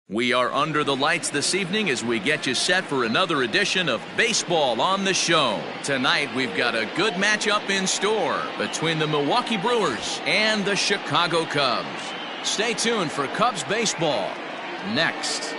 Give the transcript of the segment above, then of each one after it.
We are under the lights this evening as we get you set for another edition of Baseball on the Show. Tonight, we've got a good matchup in store between the Milwaukee Brewers and the Chicago Cubs. Stay tuned for Cubs baseball next.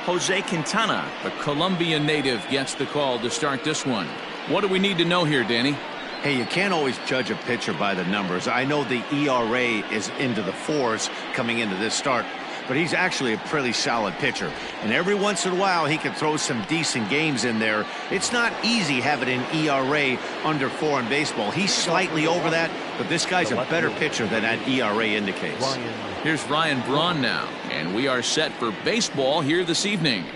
Jose Quintana, the Colombian native, gets the call to start this one. What do we need to know here, Danny? Hey, you can't always judge a pitcher by the numbers. I know the ERA is into the 4s coming into this start, but he's actually a pretty solid pitcher. And every once in a while, he can throw some decent games in there. It's not easy having an ERA under 4 in baseball. He's slightly over that, but this guy's a better pitcher than that ERA indicates. Here's Ryan Braun now, and we are set for baseball here this evening.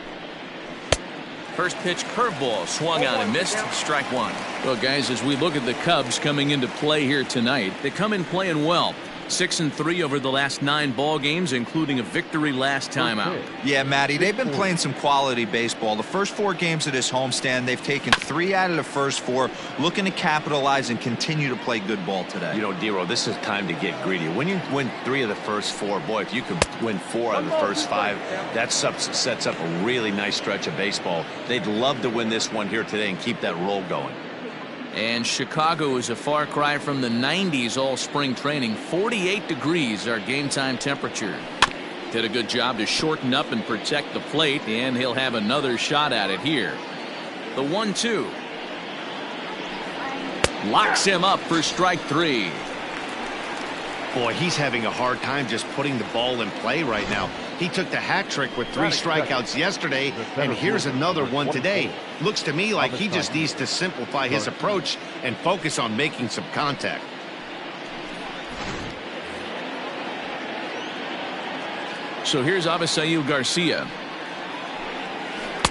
First pitch curveball swung on and missed. Strike one. Well, guys, as we look at the Cubs coming into play here tonight, they come in playing well. 6-3 over the last 9 ball games, including a victory last time out. Yeah, Matty, they've been playing some quality baseball. The first 4 games of this homestand, they've taken 3 out of the first 4, looking to capitalize and continue to play good ball today. You know, D-Row, this is time to get greedy. When you win 3 of the first 4, boy, if you could win 4 out of the first 5, that sets up a really nice stretch of baseball. They'd love to win this one here today and keep that roll going. And Chicago is a far cry from the 90s all spring training. 48 degrees our game time temperature. Did a good job to shorten up and protect the plate, and he'll have another shot at it here. The 1-2. Locks him up for strike 3. Boy, he's having a hard time just putting the ball in play right now. He took the hat trick with 3 strikeouts yesterday, and here's another one today. Looks to me like he just needs to simplify his approach and focus on making some contact. So here's Avisail Garcia.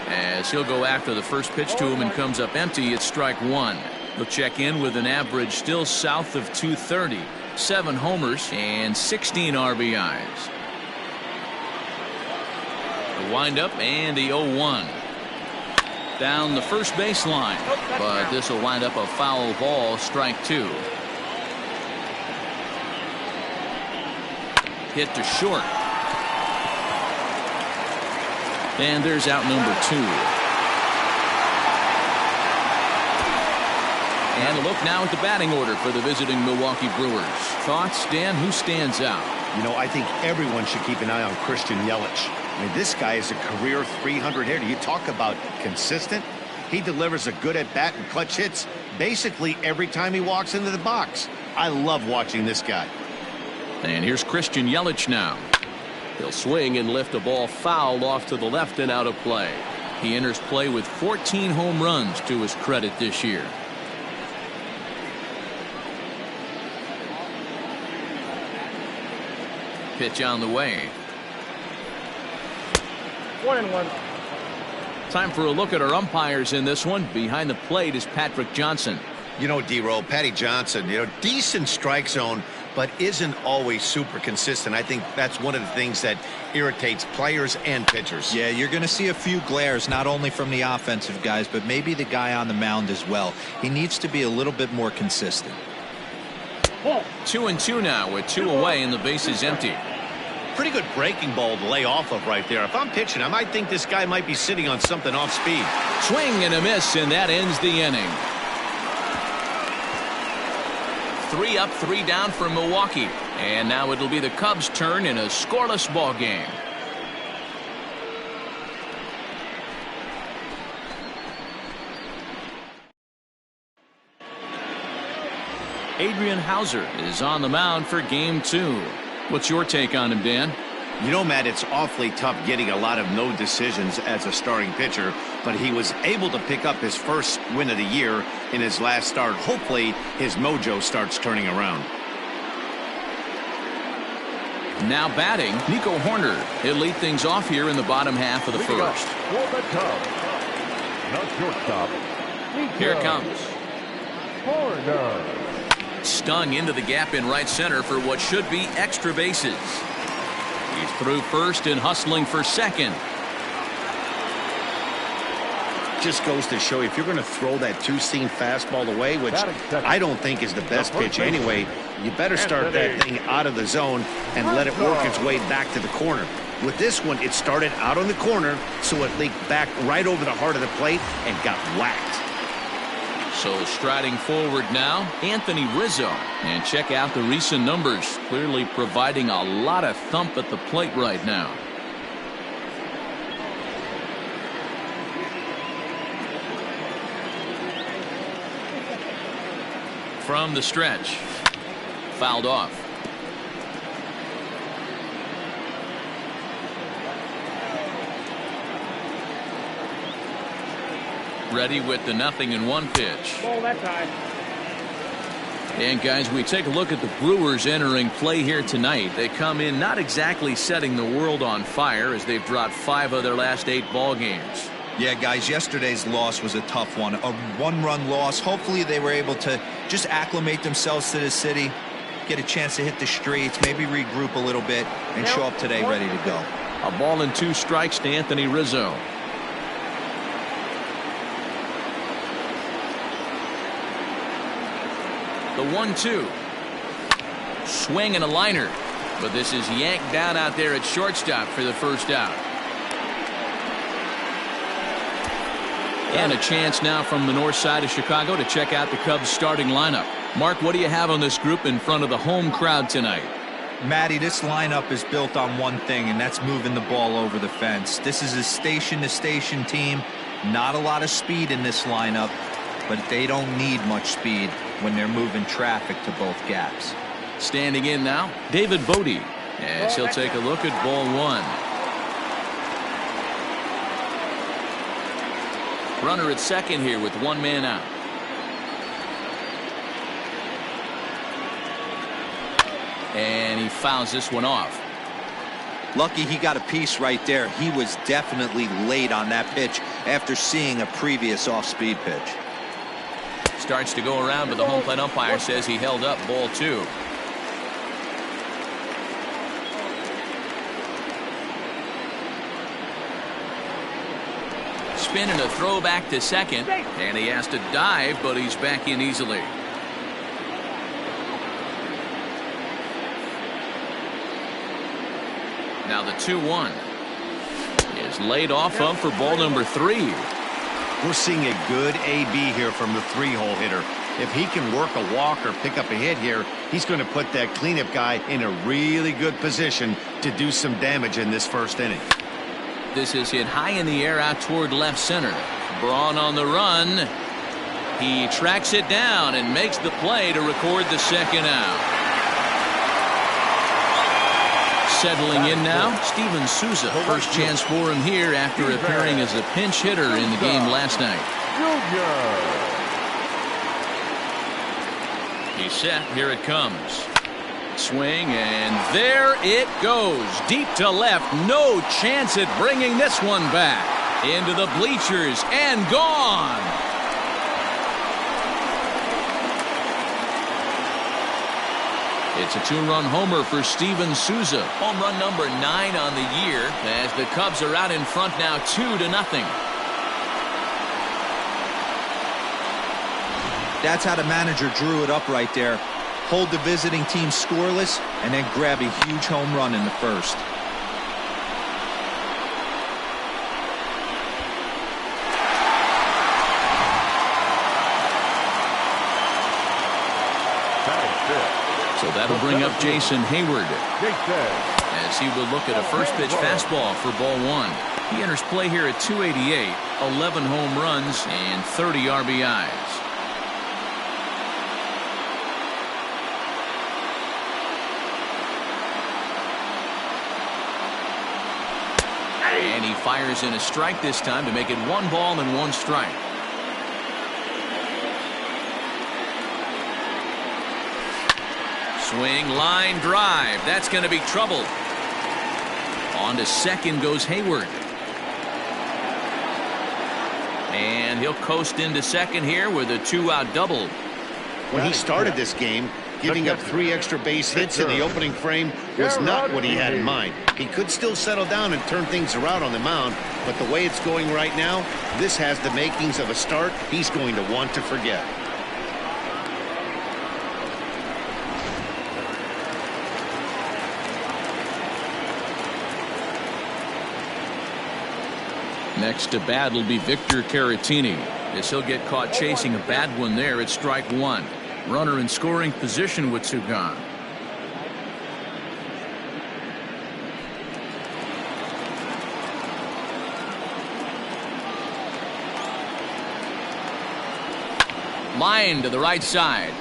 As he'll go after the first pitch to him and comes up empty, it's strike 1. He'll check in with an average still south of 230. 7 homers and 16 RBIs. The windup and the 0-1. Down the first baseline, but this will wind up a foul ball, strike 2. Hit to short. And there's out number 2. And a look now at the batting order for the visiting Milwaukee Brewers. Thoughts, Dan? Who stands out? You know, I think everyone should keep an eye on Christian Yelich. I mean, this guy is a career 300 hitter. You talk about consistent. He delivers a good at-bat and clutch hits basically every time he walks into the box. I love watching this guy. And here's Christian Yelich now. He'll swing and lift a ball foul off to the left and out of play. He enters play with 14 home runs to his credit this year. Pitch on the way. 1-1. Time for a look at our umpires in this one. Behind the plate is Patrick Johnson. You know, D-Row, Patty Johnson, you know, decent strike zone, but isn't always super consistent. I think that's one of the things that irritates players and pitchers. Yeah, you're going to see a few glares, not only from the offensive guys, but maybe the guy on the mound as well. He needs to be a little bit more consistent. 2-2 now with 2 away and the base is empty. Pretty good breaking ball to lay off of right there. If I'm pitching, I might think this guy might be sitting on something off speed. Swing and a miss, and that ends the inning. 3 up, 3 down for Milwaukee. And now it'll be the Cubs' turn in a scoreless ball game. Adrian Hauser is on the mound for game 2. What's your take on him, Dan? You know, Matt, it's awfully tough getting a lot of no decisions as a starting pitcher, but he was able to pick up his first win of the year in his last start. Hopefully, his mojo starts turning around. Now batting, Nico Horner. He'll lead things off here in the bottom half of the first. For the Cubs, the shortstop, Here it comes. Horner. Stung into the gap in right center for what should be extra bases. He's through first and hustling for second. just goes to show you, if you're going to throw that two-seam fastball away, which I don't think is the best pitch anyway, you better start that thing out of the zone and let it work its way back to the corner. With this one, it started out on the corner, so it leaked back right over the heart of the plate and got whacked. So striding forward now, Anthony Rizzo. And check out the recent numbers. Clearly providing a lot of thump at the plate right now. From the stretch. Fouled off. Ready with the 0-1 pitch. Ball that time. And guys, we take a look at the Brewers entering play here tonight. They come in not exactly setting the world on fire as they've dropped 5 of their last 8 ball games. Yeah, guys, yesterday's loss was a tough one. A one-run loss. Hopefully they were able to just acclimate themselves to the city, get a chance to hit the streets, maybe regroup a little bit, and show up today ready to go. A ball and 2 strikes to Anthony Rizzo. The 1-2. Swing and a liner. But this is yanked down out there at shortstop for the first out. And a chance now from the north side of Chicago to check out the Cubs starting lineup. Mark, what do you have on this group in front of the home crowd tonight? Matty, this lineup is built on one thing, and that's moving the ball over the fence. This is a station-to-station team. Not a lot of speed in this lineup, but they don't need much speed when they're moving traffic to both gaps. Standing in now, David Bodie, as he'll take a look at ball 1. Runner at second here with 1 man out. And he fouls this one off. Lucky he got a piece right there. He was definitely late on that pitch after seeing a previous off-speed pitch. Starts to go around, but the home plate umpire says he held up ball 2. Spin and a throw back to second, and he has to dive, but he's back in easily. Now the 2-1 is laid off of for ball number 3. We're seeing a good AB here from the 3-hole hitter. If he can work a walk or pick up a hit here, he's going to put that cleanup guy in a really good position to do some damage in this first inning. This is hit high in the air out toward left center. Braun on the run. He tracks it down and makes the play to record the second out. Settling in now, Steven Souza. First chance for him here after appearing as a pinch hitter in the game last night. He's set. Here it comes. Swing, and there it goes. Deep to left. No chance at bringing this one back. Into the bleachers and gone. It's a 2-run homer for Steven Souza. Home run number 9 on the year as the Cubs are out in front now 2-0. That's how the manager drew it up right there. Hold the visiting team scoreless and then grab a huge home run in the first. So that'll bring up Jason Hayward as he will look at a first pitch fastball for ball 1. He enters play here at 288, 11 home runs and 30 RBIs. And he fires in a strike this time to make it 1 ball and 1 strike. Swing, line drive. That's going to be trouble. On to second goes Hayward. And he'll coast into second here with a 2-out double. When he started this game, giving up 3 extra base hits in the opening frame was not what he had in mind. He could still settle down and turn things around on the mound, but the way it's going right now, this has the makings of a start he's going to want to forget. Next to bat will be Victor Caratini, as he'll get caught chasing a bad one there at strike 1. Runner in scoring position with 2 gone. Line to the right side.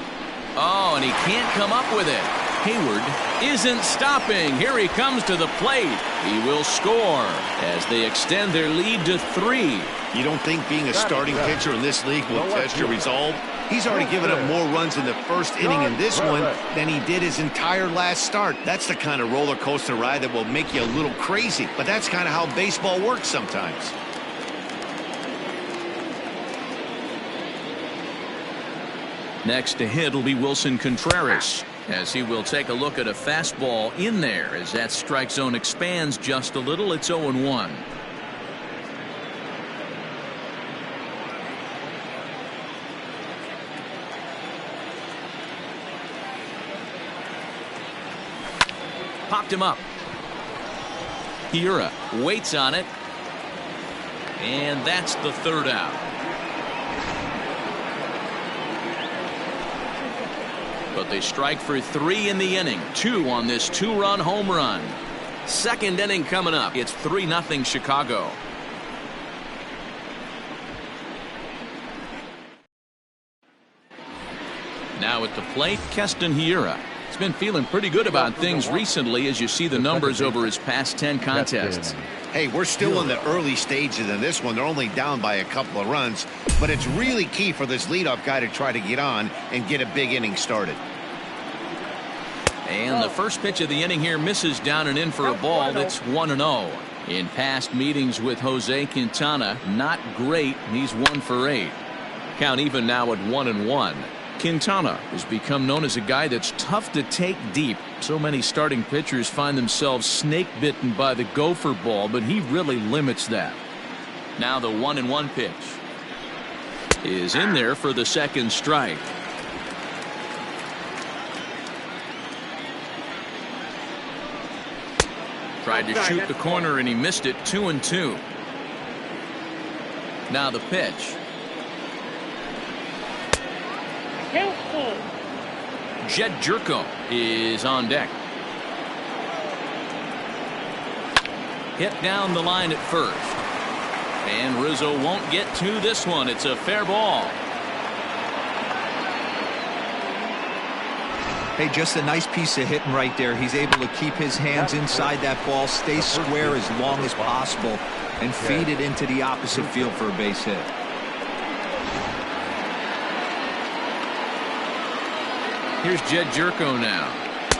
Oh, and he can't come up with it. Hayward isn't stopping. Here he comes to the plate. He will score as they extend their lead to 3. You don't think being a starting pitcher in this league will test your resolve? He's already given up more runs in the first inning in this one than he did his entire last start. That's the kind of roller coaster ride that will make you a little crazy, but that's kind of how baseball works sometimes. Next to hit will be Wilson Contreras, as he will take a look at a fastball in there as that strike zone expands just a little. It's 0-1. Popped him up. Hiura waits on it, and that's the 3rd out. But they strike for 3 in the inning. 2 on this 2-run home run. 2nd inning coming up. It's 3-0 Chicago. Now at the plate, Keston Hiura. He's been feeling pretty good about things recently as you see the numbers over his past 10 contests. Hey, we're still in the early stages of this one. They're only down by a couple of runs, but it's really key for this leadoff guy to try to get on and get a big inning started. And the first pitch of the inning here misses down and in for a ball. That's 1-0. In past meetings with Jose Quintana, not great. He's 1 for 8. Count even now at 1-1. Quintana has become known as a guy that's tough to take deep. So many starting pitchers find themselves snake bitten by the gopher ball, but he really limits that. Now the 1-1 pitch is in there for the 2nd strike. Tried to shoot the corner and he missed it. 2-2. Now the pitch. Jed Jerko is on deck. Hit down the line at first. And Rizzo won't get to this one. It's a fair ball. Hey, just a nice piece of hitting right there. He's able to keep his hands inside that ball, stay square as long as possible, and feed it into the opposite field for a base hit. Here's Jed Jerko now,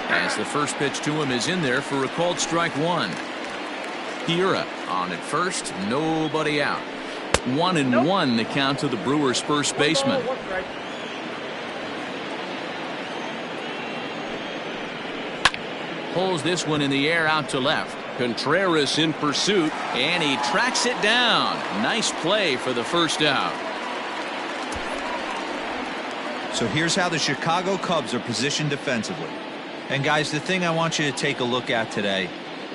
as the first pitch to him is in there for a called strike 1. Hiura on at first, nobody out. 1-1 the count to the Brewers' first baseman. Pulls this one in the air out to left. Contreras in pursuit, and he tracks it down. Nice play for the first out. So here's how the Chicago Cubs are positioned defensively. And guys, the thing I want you to take a look at today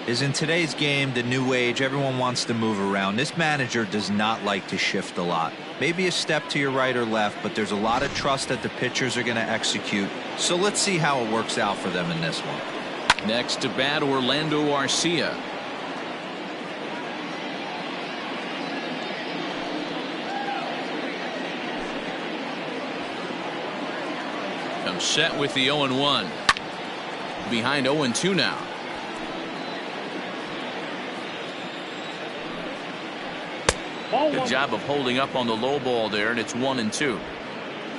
is in today's game, the new age, everyone wants to move around. This manager does not like to shift a lot. Maybe a step to your right or left, but there's a lot of trust that the pitchers are going to execute. So let's see how it works out for them in this one. Next to bat, Orlando Arcia. Comes set with the 0-1. Behind 0-2 now. Good job of holding up on the low ball there, and it's 1-2.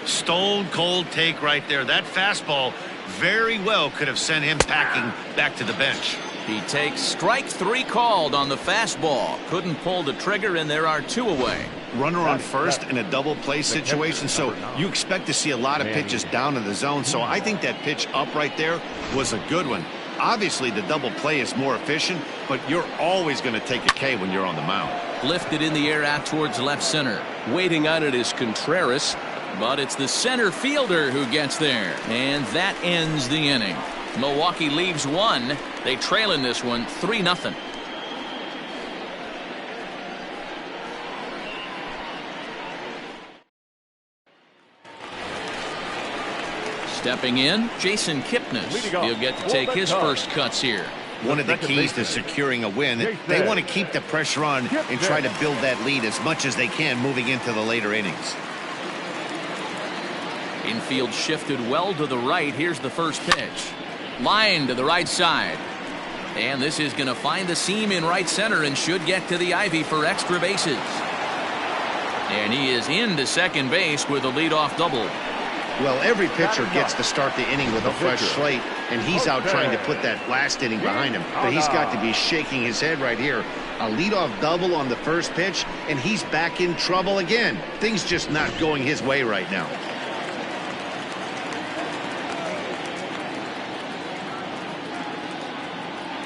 Stone cold take right there. That fastball very well could have sent him packing back to the bench. He takes strike 3 called on the fastball. Couldn't pull the trigger, and there are 2 away. runner on first in a double play situation, so you expect to see a lot of pitches down in the zone. So I think that pitch up right there was a good one. Obviously, the double play is more efficient, but you're always going to take a K when you're on the mound. Lifted in the air out towards left center. Waiting on it is Contreras, but it's the center fielder who gets there. And that ends the inning. Milwaukee leaves one. They trail in this one 3-0. Stepping in, Jason Kipnis. He'll get to take his first cuts here. One of the keys to securing a win, they want to keep the pressure on and try to build that lead as much as they can moving into the later innings. Infield shifted well to the right. Here's the first pitch. Line to the right side. And this is going to find the seam in right center and should get to the ivy for extra bases. And he is into second base with a leadoff double. Well, every pitcher gets to start the inning with a fresh slate, and he's out trying to put that last inning behind him. But he's got to be shaking his head right here. A leadoff double on the first pitch, and he's back in trouble again. Things just not going his way right now.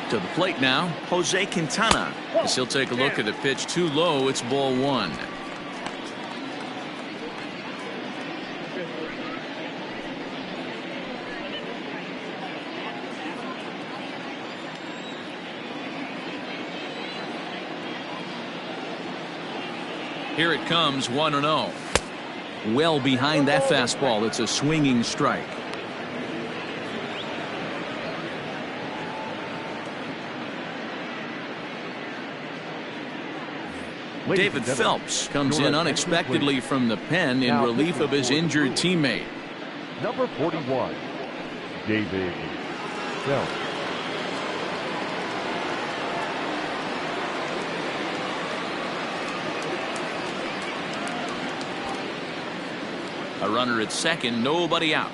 To the plate now, Jose Quintana. As he'll take a look at a pitch too low. It's ball one. Here it comes, 1-0. Well behind that fastball. It's a swinging strike. David Phelps comes in unexpectedly from the pen in relief of his injured teammate. Number 41, David Phelps. A runner at second, nobody out.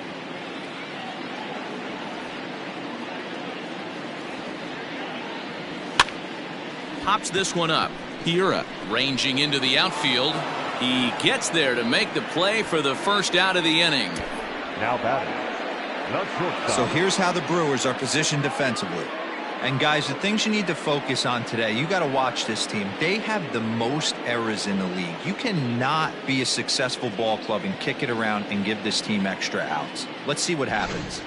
Pops this one up. Hira ranging into the outfield. He gets there to make the play for the first out of the inning. Now batting. So here's how the Brewers are positioned defensively. And guys, the things you need to focus on today, you got to watch this team. They have the most errors in the league. You cannot be a successful ball club and kick it around and give this team extra outs. Let's see what happens.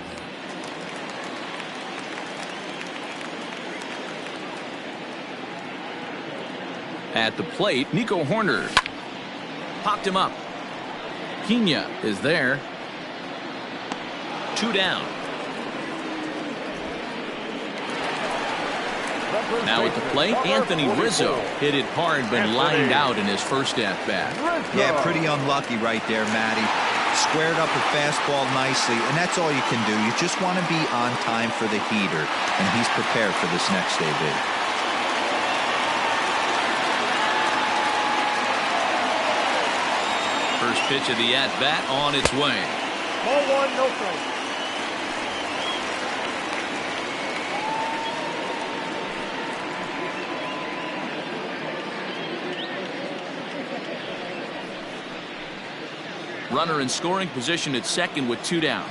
At the plate, Nico Horner popped him up. Pena is there. 2 down. Now at the plate, Anthony Rizzo hit it hard but lined out in his first at-bat. Yeah, pretty unlucky right there, Matty. Squared up a fastball nicely, and that's all you can do. You just want to be on time for the heater, and he's prepared for this next AB. First pitch of the at-bat on its way. Ball one, no strike. Runner in scoring position at second with 2 down.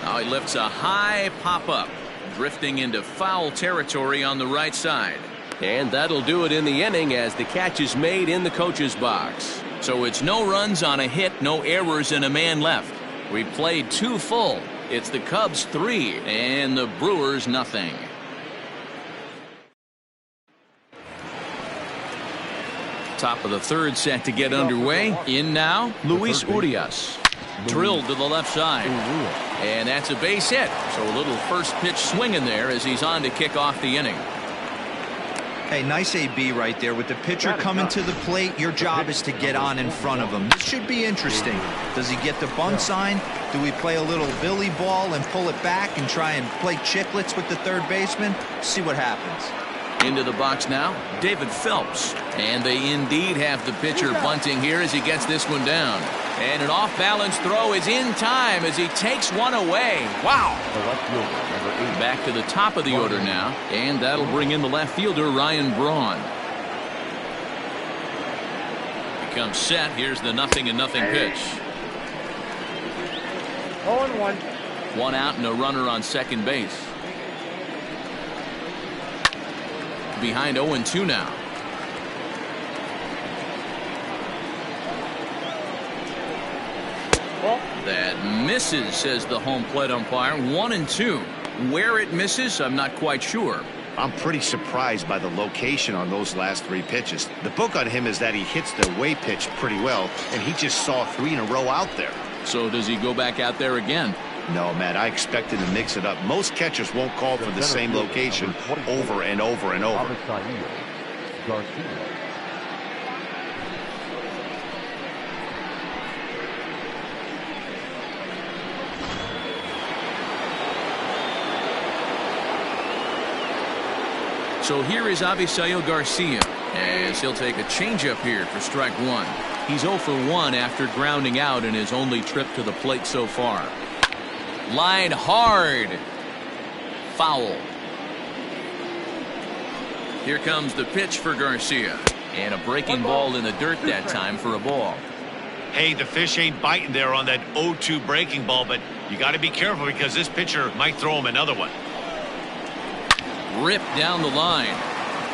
Now he lifts a high pop-up, drifting into foul territory on the right side. And that'll do it in the inning as the catch is made in the coach's box. So it's no runs on a hit, no errors, and a man left. We played 2 full. It's the Cubs 3 and the Brewers nothing. Top of the third set to get underway. In now, Luis Urias. Drilled to the left side. And that's a base hit. So a little first pitch swing in there as he's on to kick off the inning. Hey, nice AB right there. With the pitcher coming to the plate, your job is to get on in front of him. This should be interesting. Does he get the bunt sign? Do we play a little Billy ball and pull it back and try and play chicklets with the third baseman? See what happens. Into the box now, David Phelps. And they indeed have the pitcher bunting here as he gets this one down. And an off-balance throw is in time as he takes one away. Wow. The left fielder, number 8. Back to the top of the order now, and that'll bring in the left fielder, Ryan Braun. Becomes set. Here's the 0-0 pitch. 0-1. One out and a runner on second base. Behind 0-2 now. That misses, says the home plate umpire. 1-2. Where it misses, I'm not quite sure. I'm pretty surprised by the location on those last 3 pitches. The book on him is that he hits the away pitch pretty well, and he just saw 3 in a row out there. So does he go back out there again? No, Matt, I expected to mix it up. Most catchers won't call for the same location over and over and over. Garcia. So here is Avisail Garcia, as he'll take a changeup here for strike 1. He's 0 for 1 after grounding out in his only trip to the plate so far. Line hard. Foul. Here comes the pitch for Garcia. And a breaking ball in the dirt that time for a ball. Hey, the fish ain't biting there on that 0-2 breaking ball, but you got to be careful because this pitcher might throw him another one. Ripped down the line.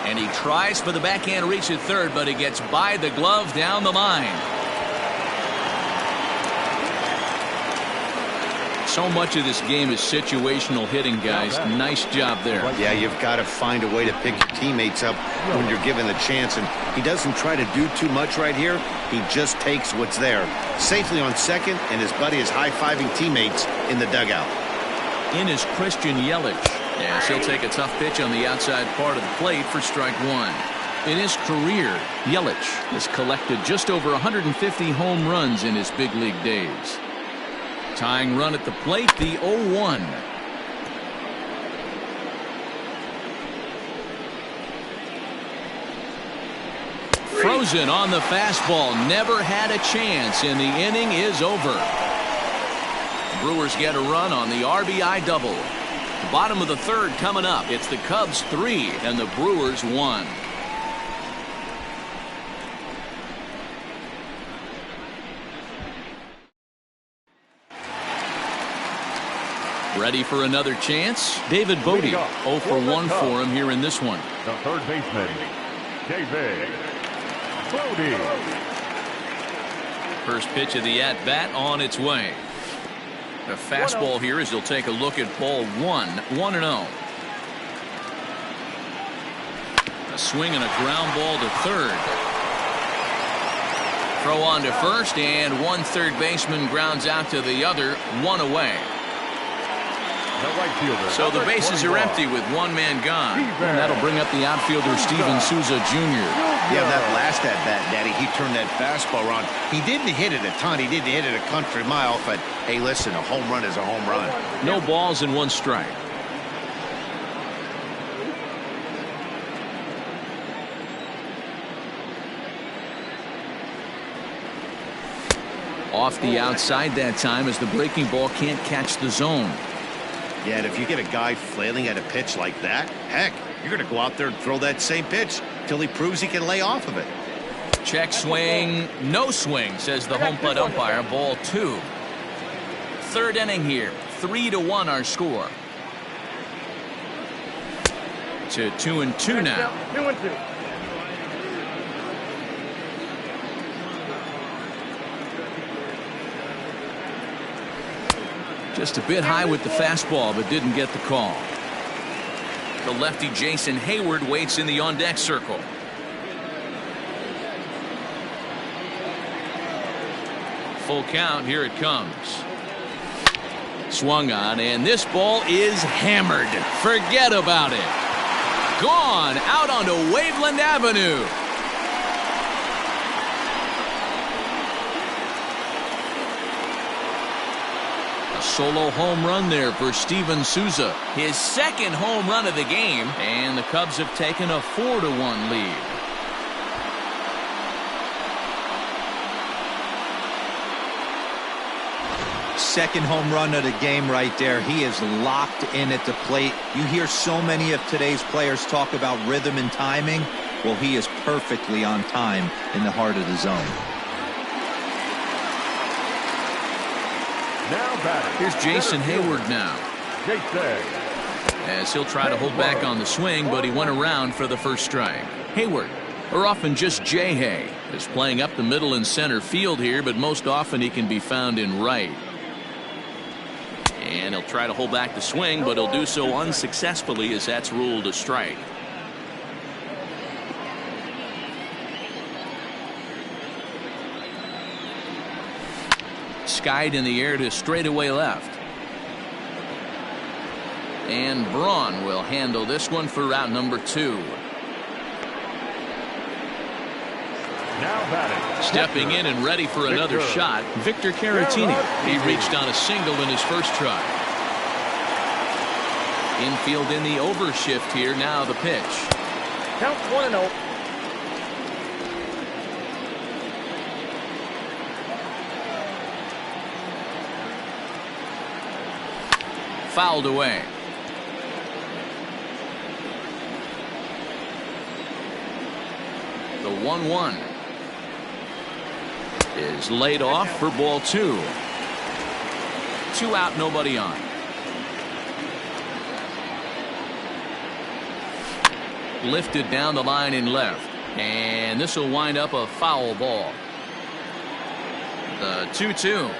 And he tries for the backhand reach at third, but he gets by the glove down the line. So much of this game is situational hitting, guys. Nice job there. Yeah, you've got to find a way to pick your teammates up when you're given the chance, and he doesn't try to do too much right here. He just takes what's there. Safely on second, and his buddy is high-fiving teammates in the dugout. In is Christian Yelich. Yes, he'll take a tough pitch on the outside part of the plate for strike 1. In his career, Yelich has collected just over 150 home runs in his big league days. Tying run at the plate, the 0-1. Frozen on the fastball. Never had a chance, and the inning is over. Brewers get a run on the RBI double. Bottom of the third coming up. It's the Cubs 3 and the Brewers 1. Ready for another chance? David Bodie, 0 for 1 for him here in this one. The third baseman, David Bodie. First pitch of the at-bat on its way. The fastball here as he'll take a look at ball 1, 1-0. A swing and a ground ball to third. Throw on to first, and one third baseman grounds out to the other, 1 away. So the bases are empty with 1 man gone. And that'll bring up the outfielder Steven Souza Jr. Yeah, that last at-bat, Daddy, he turned that fastball around. He didn't hit it a ton. He didn't hit it a country mile, but hey, listen, a home run is a home run. No balls and 1 strike. Off the outside that time as the breaking ball can't catch the zone. Yeah, and if you get a guy flailing at a pitch like that, heck, you're going to go out there and throw that same pitch till he proves he can lay off of it. Check swing, no swing, says the home plate umpire. Ball 2. Third inning here, 3-1 our score. To 2-2 now. 2-2. Just a bit high with the fastball, but didn't get the call. The lefty Jason Hayward waits in the on-deck circle. Full count, here it comes. Swung on, and this ball is hammered. Forget about it. Gone out onto Waveland Avenue. Solo home run there for Steven Souza. His second home run of the game, and the Cubs have taken a 4-1 lead. second home run of the game right there. He is locked in at the plate. You hear so many of today's players talk about rhythm and timing. Well, he is perfectly on time in the heart of the zone. Now batting. Here's Jason Hayward now. As he'll try to hold back on the swing, but he went around for the first strike. Hayward, or often just J-Hay, is playing up the middle and center field here, but most often he can be found in right. And he'll try to hold back the swing, but he'll do so unsuccessfully as that's ruled a strike. Skied in the air to straightaway left. And Braun will handle this one for route number 2. Now batting. Stepping in and ready for another shot, Victor Caratini. He reached on a single in his first try. Infield in the overshift here. Now the pitch. Count 1-0. Fouled away. The 1-1 is laid off for ball 2. 2 out, nobody on. Lifted down the line in left, and this will wind up a foul ball. The 2-2.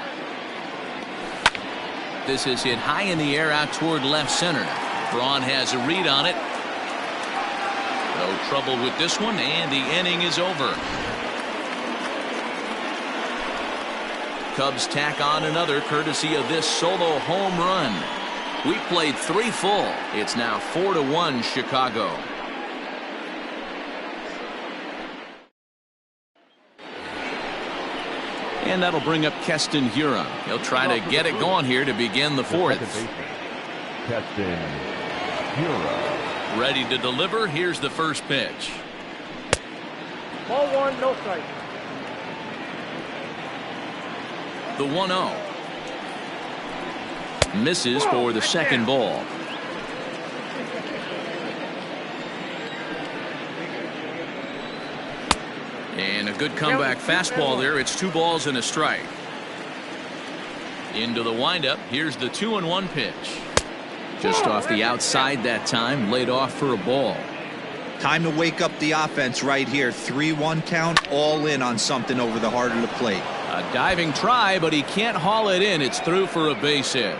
This is hit high in the air out toward left center. Braun has a read on it. No trouble with this one, and the inning is over. Cubs tack on another courtesy of this solo home run. We played 3 full. It's now 4-1 Chicago. And that'll bring up Keston Hiura. He'll try to get it going here to begin the 4th. Keston Hiura. Ready to deliver. Here's the first pitch. Ball 1, no strike. The 1-0. Misses for the second ball. And a good comeback fastball there. It's 2 balls and a strike. Into the windup. Here's the 2-1 pitch. Just off the outside that time. Laid off for a ball. Time to wake up the offense right here. 3-1 count. All in on something over the heart of the plate. A diving try, but he can't haul it in. It's through for a base hit.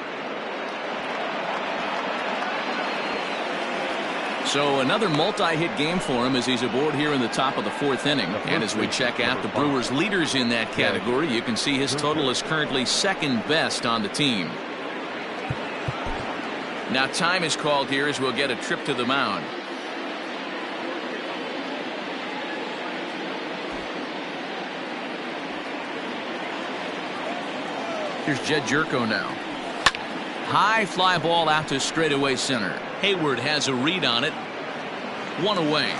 So another multi-hit game for him as he's aboard here in the top of the 4th inning. And as we check out the Brewers leaders in that category, you can see his total is currently 2nd best on the team. Now time is called here as we'll get a trip to the mound. Here's Jed Jerko now. High fly ball out to straightaway center. Hayward has a read on it. 1 away.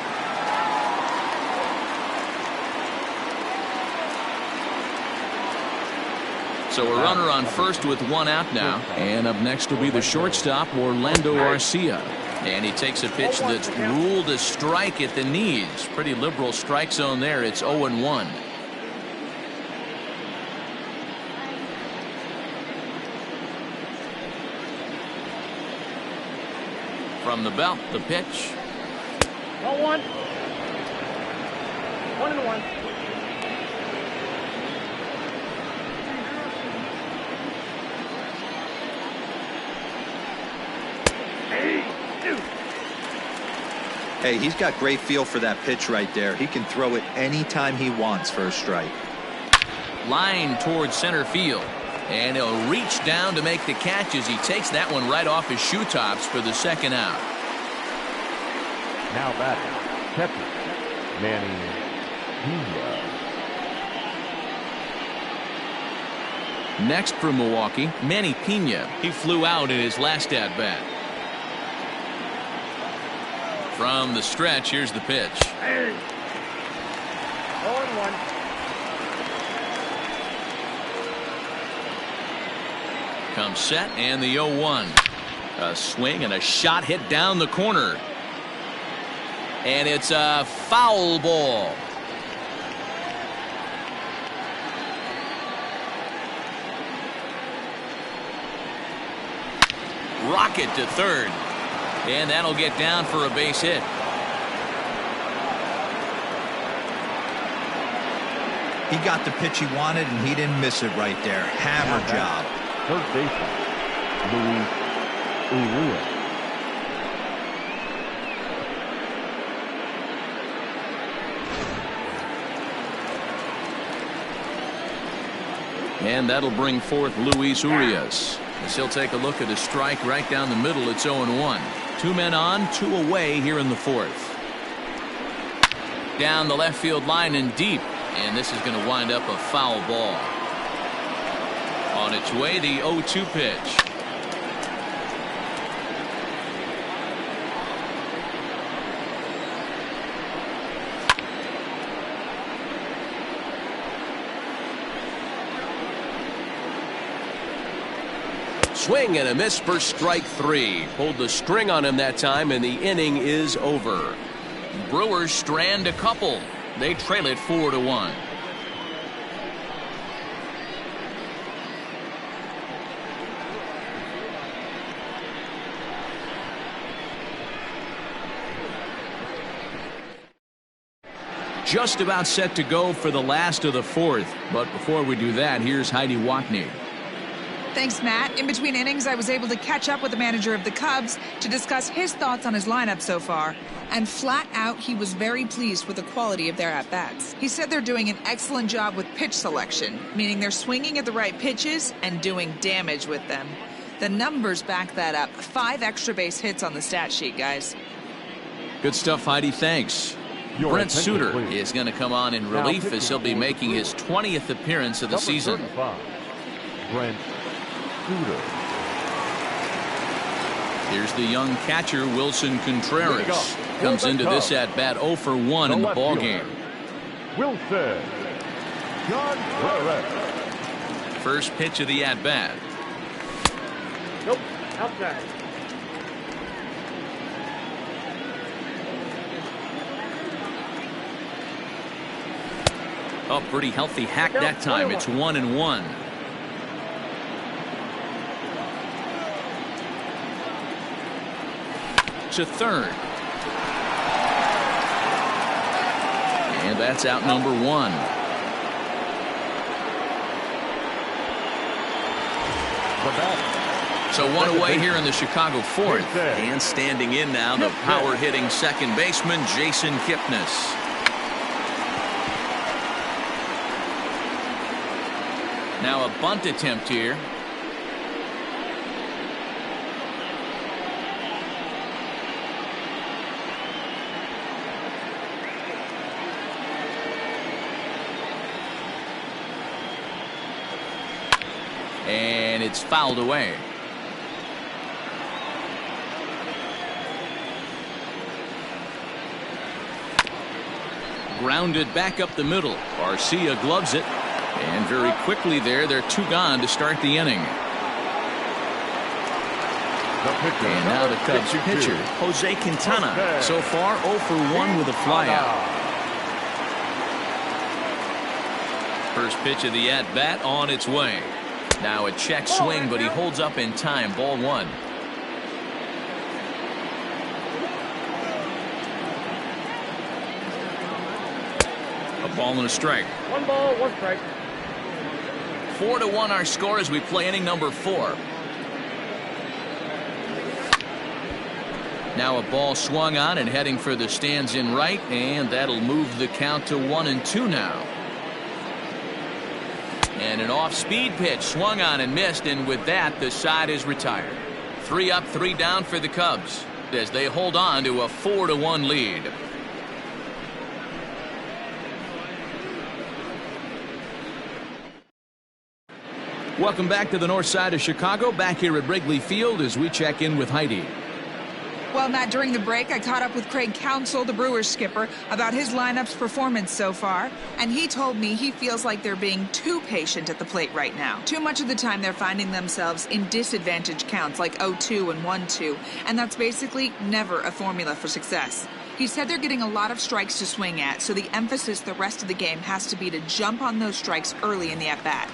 So a runner on first with 1 out now. And up next will be the shortstop, Orlando Arcia. And he takes a pitch that's ruled a strike at the knees. Pretty liberal strike zone there. It's 0-1. From the belt, the pitch. Ball 1. 1-1. Hey, he's got great feel for that pitch right there. He can throw it anytime he wants for a strike. Line towards center field. And he'll reach down to make the catch as he takes that one right off his shoe tops for the 2nd out. Now batting. Catcher. Manny Pena. Next for Milwaukee, Manny Pena. He flew out in his last at-bat. From the stretch, here's the pitch. 0-1. comes set and the 0-1. A swing and a shot hit down the corner. And it's a foul ball. Rocket to third. And that'll get down for a base hit. He got the pitch he wanted, and he didn't miss it right there. Hammer job. Third baseman, Luis Urias. And that'll bring forth Luis Urias. As he'll take a look at a strike right down the middle. It's 0-1. 2 men on, 2 away here in the fourth. Down the left field line and deep. And this is going to wind up a foul ball. On its way, the 0-2 pitch. Swing and a miss for strike 3. Pulled the string on him that time, and the inning is over. Brewers strand a couple. They trail it 4-1. Just about set to go for the last of the fourth. But before we do that, here's Heidi Watney. Thanks, Matt. In between innings, I was able to catch up with the manager of the Cubs to discuss his thoughts on his lineup so far. And flat out, he was very pleased with the quality of their at-bats. He said they're doing an excellent job with pitch selection, meaning they're swinging at the right pitches and doing damage with them. The numbers back that up. 5 extra base hits on the stat sheet, guys. Good stuff, Heidi. Thanks. Brent Suter is going to come on in relief as he'll be making his 20th appearance of the season. 35, Brent Suter. Here's the young catcher, Wilson Contreras. Comes into this at-bat 0 for 1 in the ballgame. Wilson Contreras. First pitch of the at-bat. Nope. Outside. Oh, pretty healthy hack that time. It's 1-1. To third. And that's out number 1. So 1 away here in the Chicago fourth. And standing in now, the power hitting second baseman, Jason Kipnis. Now a bunt attempt here. And it's fouled away. Grounded back up the middle. Garcia gloves it. And very quickly there, they're 2 gone to start the inning. And now the Cubs pitcher, Jose Quintana. So far 0 for 1 with a flyout. First pitch of the at-bat on its way. Now a check swing, but he holds up in time. Ball 1. A ball and a strike. 1 ball, 1 strike. 4-1 our score as we play inning number 4. Now a ball swung on and heading for the stands in right, and that'll move the count to 1-2 now. And an off-speed pitch swung on and missed, and with that the side is retired. 3 up, 3 down for the Cubs as they hold on to a 4-1 lead. Welcome back to the north side of Chicago, back here at Wrigley Field as we check in with Heidi. Well, Matt, during the break, I caught up with Craig Counsell, the Brewers skipper, about his lineup's performance so far, and he told me he feels like they're being too patient at the plate right now. Too much of the time they're finding themselves in disadvantage counts like 0-2 and 1-2, and that's basically never a formula for success. He said they're getting a lot of strikes to swing at, so the emphasis the rest of the game has to be to jump on those strikes early in the at-bat.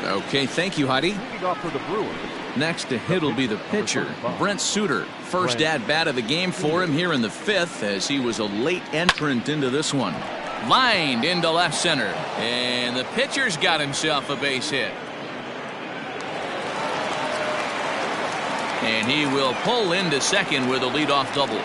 Okay, thank you, Heidi. Leading off for the Brewers. Next to hit will be the pitcher, Brent Suter. First at-bat of the game for him here in the 5th, as he was a late entrant into this one. Lined into left center, and the pitcher's got himself a base hit. And he will pull into second with a leadoff double.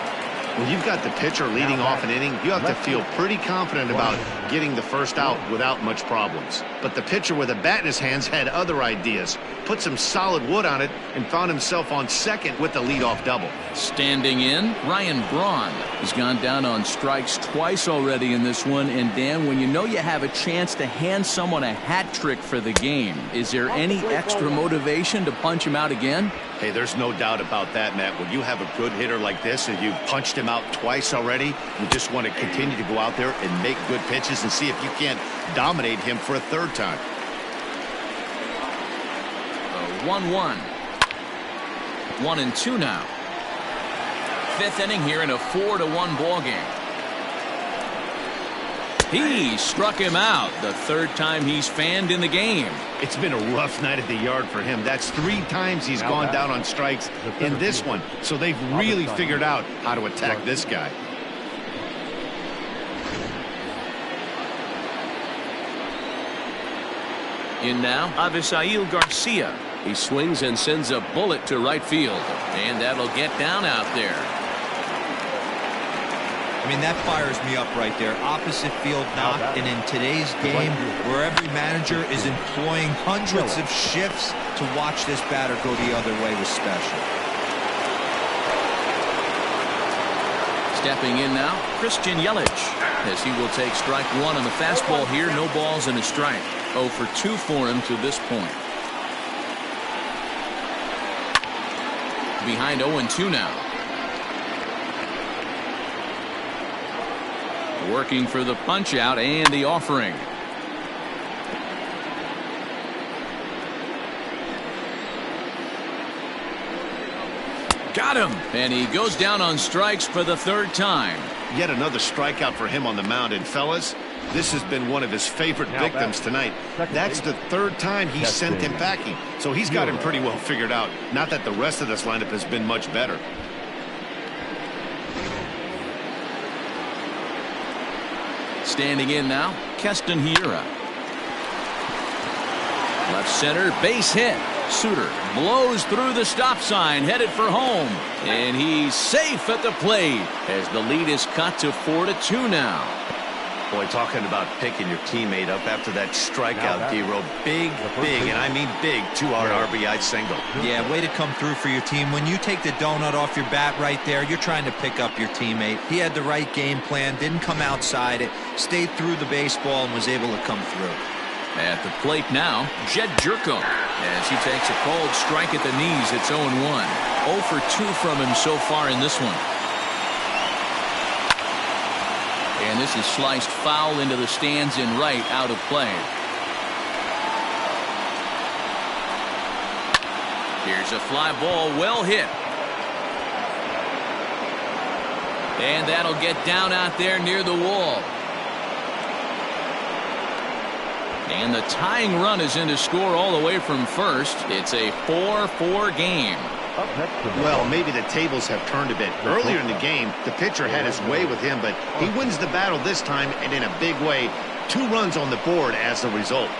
When you've got the pitcher leading off an inning, you have to feel pretty confident about getting the first out without much problems. But the pitcher with a bat in his hands had other ideas, put some solid wood on it, and found himself on second with the leadoff double. Standing in, Ryan Braun. He's gone down on strikes twice already in this one. And Dan, when you know you have a chance to hand someone a hat trick for the game, is there any extra motivation to punch him out again? Hey, there's no doubt about that, Matt. When you have a good hitter like this and you've punched him out twice already, you just want to continue to go out there and make good pitches and see if you can't dominate him for a third time. 1-1. 1-2 now. 5th inning here in a 4-1 ball game. He struck him out the 3rd time he's fanned in the game. It's been a rough night at the yard for him. That's 3 times he's gone down on strikes in this one. So they've really figured out how to attack this guy. In now, Avisail Garcia. He swings and sends a bullet to right field. And that'll get down out there. I mean, that fires me up right there. Opposite field knock, and in today's game, where every manager is employing hundreds of shifts to watch this batter go the other way was special. Stepping in now, Christian Yelich, as he will take strike 1 on the fastball here. No balls and a strike. 0 for 2 for him to this point. Behind 0-2 now. Working for the punch out and the offering. Got him, and he goes down on strikes for the 3rd time. Yet another strikeout for him on the mound. And fellas, this has been one of his favorite victims tonight. That's the 3rd time he sent him packing. So he's got him pretty well figured out. Not that the rest of this lineup has been much better. Standing in now, Keston Hiura. Left center, base hit. Suter blows through the stop sign, headed for home. And he's safe at the plate as the lead is cut to 4-2 now. Boy, talking about picking your teammate up after that strikeout, D-Row. Big, and I mean big 2-out RBI single. Yeah, way to come through for your team. When you take the donut off your bat right there, you're trying to pick up your teammate. He had the right game plan, didn't come outside it, stayed through the baseball, and was able to come through. At the plate now, Jed Jerko, as he takes a cold strike at the knees. It's 0-1. 0 for 2 from him so far in this one. And this is sliced foul into the stands in right, out of play. Here's a fly ball, well hit. And that'll get down out there near the wall. And the tying run is in to score all the way from first. It's a 4-4 game. Well, maybe the tables have turned a bit. Earlier in the game, the pitcher had his way with him, but he wins the battle this time, and in a big way. 2 runs on the board as the result.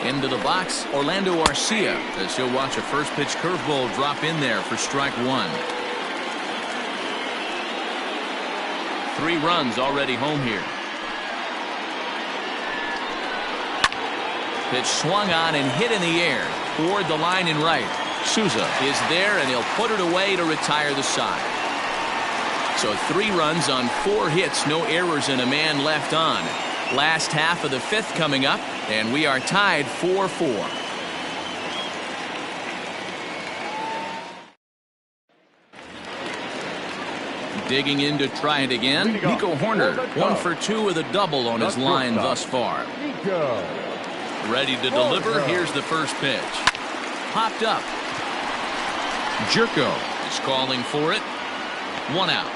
Into the box, Orlando Arcia, as he'll watch a first pitch curveball drop in there for strike 1. 3 runs already home here. Pitch swung on and hit in the air toward the line in right. Souza is there, and he'll put it away to retire the side. So 3 runs on 4 hits, no errors, and a man left on. Last half of the 5th coming up, and we are tied 4-4. Digging in to try it again. Nico Horner, 1 for 2 with a double on his line thus far. Ready to deliver. Here's the first pitch. Popped up. Jerko is calling for it. 1 out.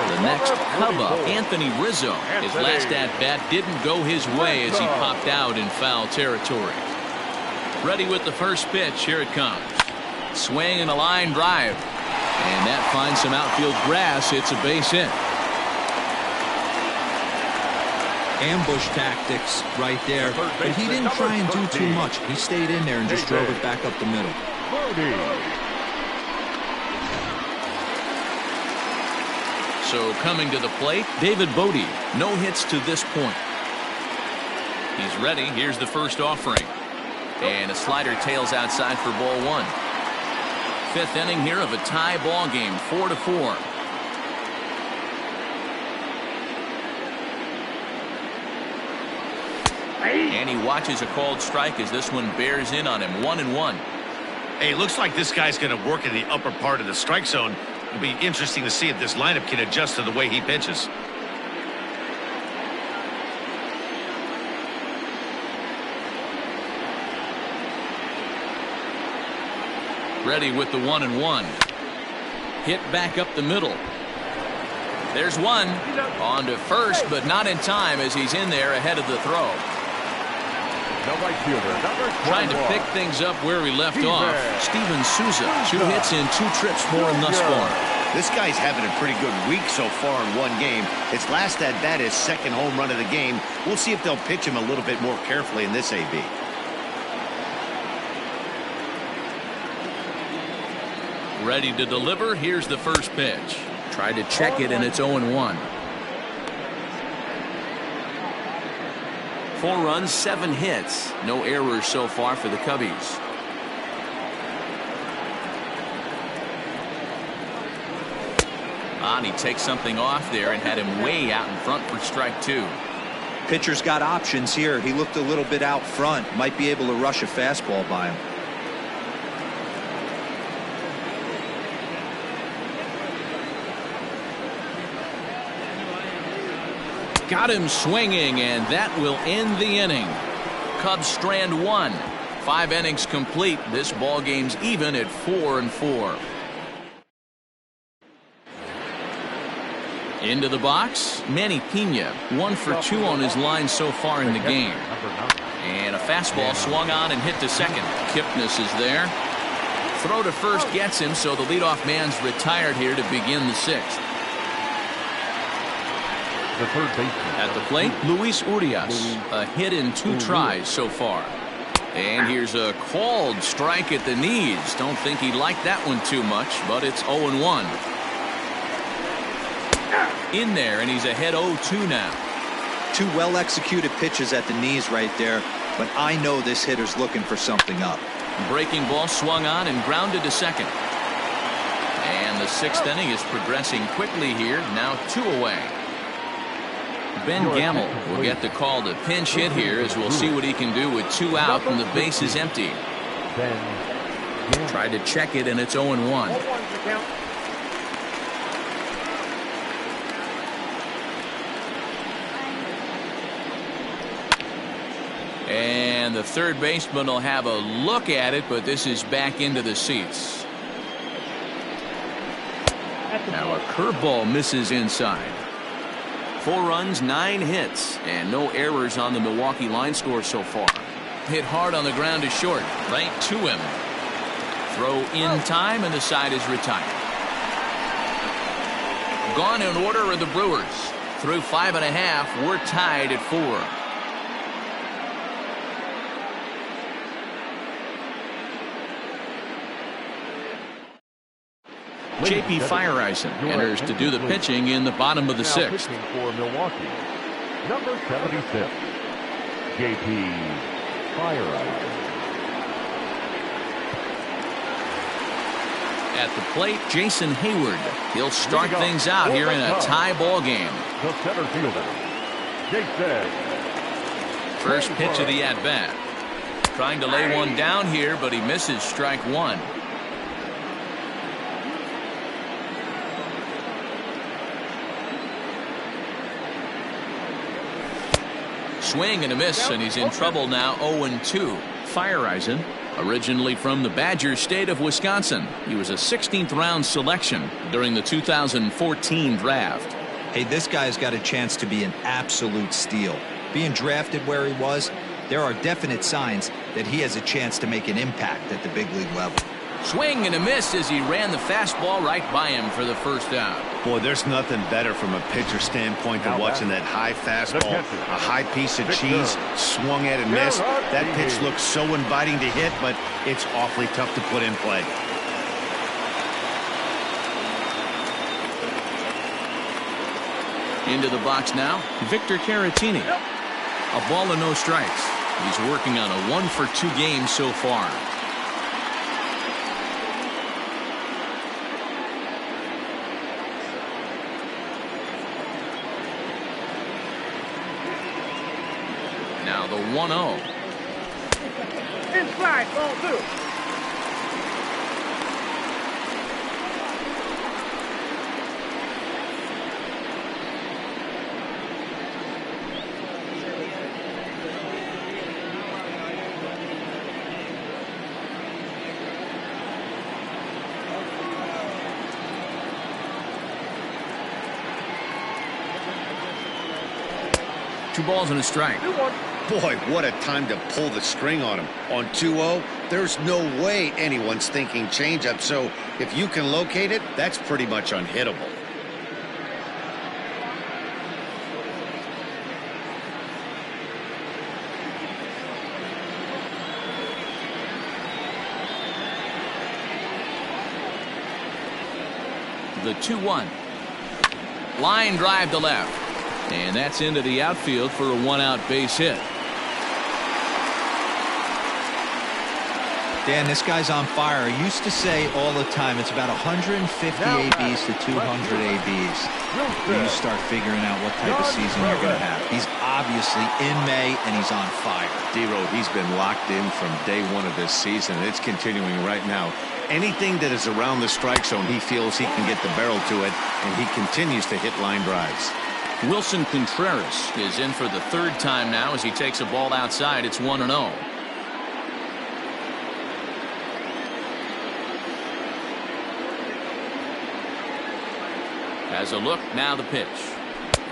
The next Cub up, Anthony Rizzo. His last at-bat didn't go his way as he popped out in foul territory. Ready with the first pitch. Here it comes. Swing and a line drive. And that finds some outfield grass. It's a base hit. Ambush tactics right there. But he didn't try and do too much. He stayed in there and just drove it back up the middle. So coming to the plate, David Bodie. No hits to this point. He's ready. Here's the first offering. And a slider tails outside for ball 1. 5th inning here of a tie ball game, 4-4. And he watches a called strike as this one bears in on him. 1-1. Hey, looks like this guy's going to work in the upper part of the strike zone. It'll be interesting to see if this lineup can adjust to the way he pitches. Ready with the 1-1. Hit back up the middle. There's one. On to first, but not in time as he's in there ahead of the throw. Trying to pick things up where we left off. Steven Souza, 2 hits and 2 trips for him thus far. This guy's having a pretty good week so far in 1 game. His last at-bat is 2nd home run of the game. We'll see if they'll pitch him a little bit more carefully in this AB. Ready to deliver. Here's the first pitch. Tried to check it, and it's 0-1. 4 runs, 7 hits. No errors so far for the Cubbies. And he takes something off there and had him way out in front for strike 2. Pitcher's got options here. He looked a little bit out front. Might be able to rush a fastball by him. Got him swinging, and that will end the inning. Cubs strand 1. 5 innings complete. This ball game's even at 4-4. Into the box, Manny Pena, 1 for 2 on his line so far in the game. And a fastball swung on and hit to second. Kipnis is there. Throw to first gets him, so the leadoff man's retired here to begin the 6th. At the plate, Luis Urias, a hit in 2 tries so far. And here's a called strike at the knees. Don't think he liked that one too much, but it's 0-1. In there, and he's ahead 0-2 now. 2 well-executed pitches at the knees right there, but I know this hitter's looking for something up. Breaking ball swung on and grounded to second. And the 6th inning is progressing quickly here, now 2 away. Ben Gamble will get the call to pinch hit here as we'll see what he can do with 2 out and the base is empty. Tried to check it, and it's 0-1. And the third baseman will have a look at it, but this is back into the seats. Now a curveball misses inside. 4 runs, 9 hits, and no errors on the Milwaukee line score so far. Hit hard on the ground to short, right to him. Throw in time, and the side is retired. Gone in order are the Brewers. Through 5.5, we're tied at 4. J.P. Fireisen enters to do the pitching in the bottom of the 6th. For Milwaukee, number 76, J.P. Fireisen. At the plate, Jason Hayward. He'll start things out here in a tie ball game. The center fielder, Jason. First pitch of the at-bat. Trying to lay one down here, but he misses strike one. Swing and a miss, and he's in trouble now. 0-2. Fireisen, originally from the Badger State of Wisconsin. He was a 16th round selection during the 2014 draft. Hey, this guy's got a chance to be an absolute steal. Being drafted where he was, there are definite signs that he has a chance to make an impact at the big league level. Swing and a miss as he ran the fastball right by him for the first out. Boy, there's nothing better from a pitcher standpoint than watching that high fastball, a high piece of cheese, swung at and missed. That pitch looks so inviting to hit, but it's awfully tough to put in play. Into the box now, Victor Caratini. A ball and no strikes. He's working on a 1-for-2 game so far. Now the 1-0. Inside, ball 2. Two balls and a strike. Boy, what a time to pull the string on him. On 2-0, there's no way anyone's thinking changeup, so if you can locate it, that's pretty much unhittable. The 2-1. Line drive to left. And that's into the outfield for a 1-out base hit. Dan, this guy's on fire. I used to say all the time it's about 150 ABs to 200 ABs. When you start figuring out what type of season you're going to have. He's obviously in May, and he's on fire. D-Road, he's been locked in from day one of this season. It's continuing right now. Anything that is around the strike zone, he feels he can get the barrel to it, and he continues to hit line drives. Wilson Contreras is in for the third time now as he takes a ball outside. It's 1-0. Has a look, now the pitch.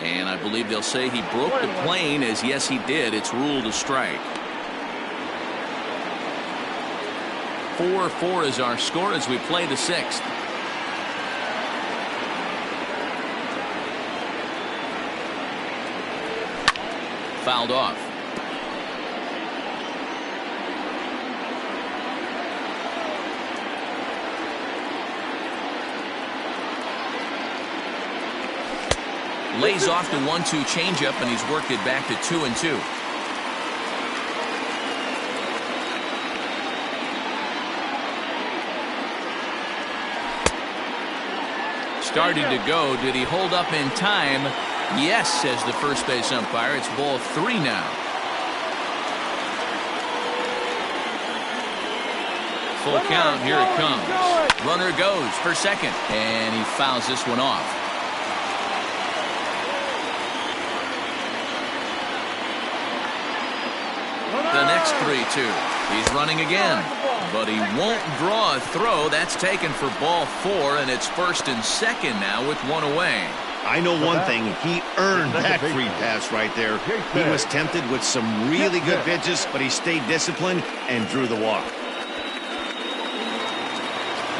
And I believe they'll say he broke the plane, as yes he did. It's ruled a strike. 4-4 is our score as we play the sixth. Fouled off. Lays off the 1-2 changeup, and he's worked it back to 2-2. Starting to go. Did he hold up in time? Yes, says the first base umpire. It's ball 3 now. Full count. Here it comes. Runner goes for second, and he fouls this one off. The next 3-2. He's running again, but he won't draw a throw. That's taken for ball 4, and it's first and second now with one away. I know one thing. He earned that free pass right there. He was tempted with some really good pitches, but he stayed disciplined and drew the walk.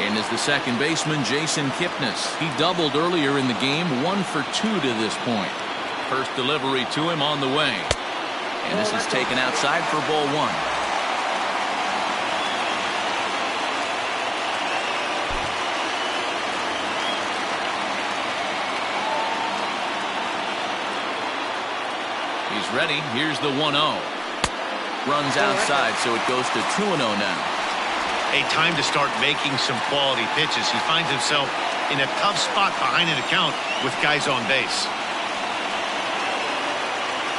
And is the second baseman, Jason Kipnis. He doubled earlier in the game, 1 for 2 to this point. First delivery to him on the way. And this is taken outside for ball 1. He's ready. Here's the 1-0. Runs outside, so it goes to 2-0 now. a time to start making some quality pitches. He finds himself in a tough spot behind an account with guys on base.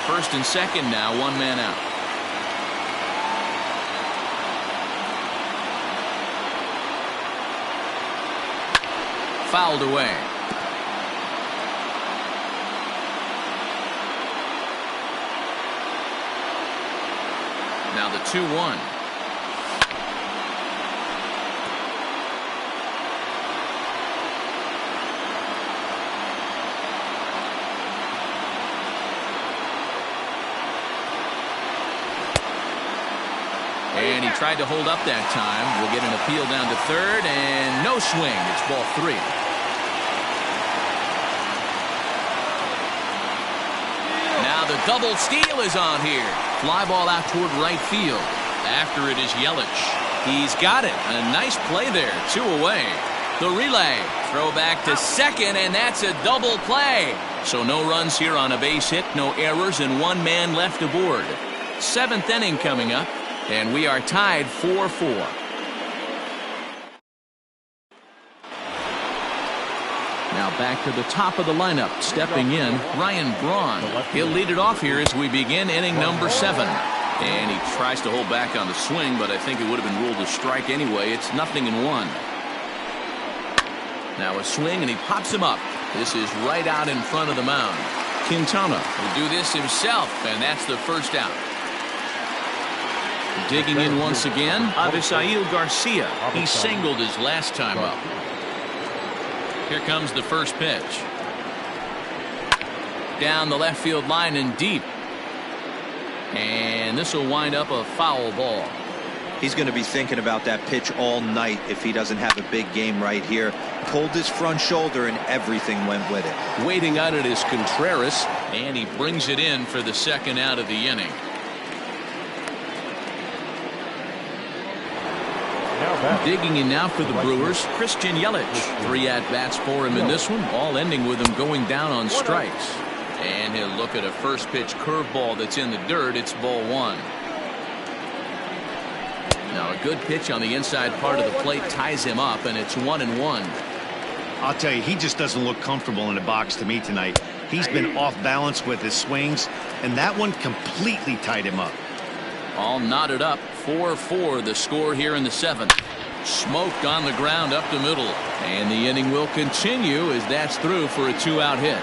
First and second now, one man out. Fouled away. Now the 2-1. And he tried to hold up that time. We'll get an appeal down to third, and no swing. It's ball 3. Now the double steal is on here. Fly ball out toward right field. After it is Yelich. He's got it. A nice play there. 2 away. The relay. Throw back to second, and that's a double play. So no runs here on a base hit, no errors, and 1 man left aboard. 7th inning coming up, and we are tied 4-4. Now back to the top of the lineup. Stepping in, Ryan Braun. He'll lead it off here as we begin inning number 7. And he tries to hold back on the swing, but I think it would have been ruled a strike anyway. It's 0-1. Now a swing, and he pops him up. This is right out in front of the mound. Quintana will do this himself, and that's the first out. Digging in once again, Avisail Garcia. He singled his last time up. Here comes the first pitch. Down the left field line and deep. And this will wind up a foul ball. He's going to be thinking about that pitch all night if he doesn't have a big game right here. Pulled his front shoulder and everything went with it. Waiting on it is Contreras. And he brings it in for the second out of the inning. Digging in now for the Brewers, Christian Yelich. 3 at-bats for him in this one, all ending with him going down on strikes. And he'll look at a first pitch curveball that's in the dirt. It's ball 1. Now a good pitch on the inside part of the plate ties him up, and it's 1-1. I'll tell you, he just doesn't look comfortable in the box to me tonight. He's been off balance with his swings, and that one completely tied him up. All knotted up. 4-4 the score here in the 7th. Smoked on the ground up the middle, and the inning will continue as that's through for a 2-out hit.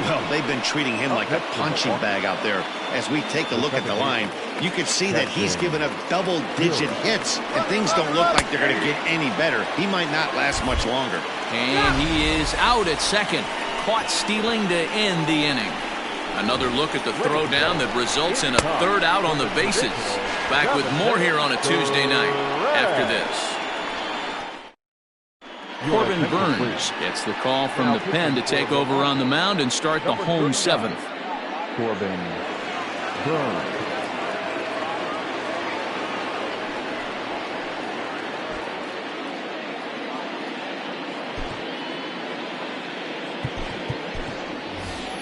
Well, they've been treating him like a punching bag out there. As we take a look at the line, you can see that he's given up double-digit hits, and things don't look like they're going to get any better. He might not last much longer. And he is out at second. Caught stealing to end the inning. Another look at the throwdown that results in a 3rd out on the bases. Back with more here on a Tuesday night after this. Corbin Burns gets the call from the pen to take over on the mound and start the home 7th. Corbin Burns.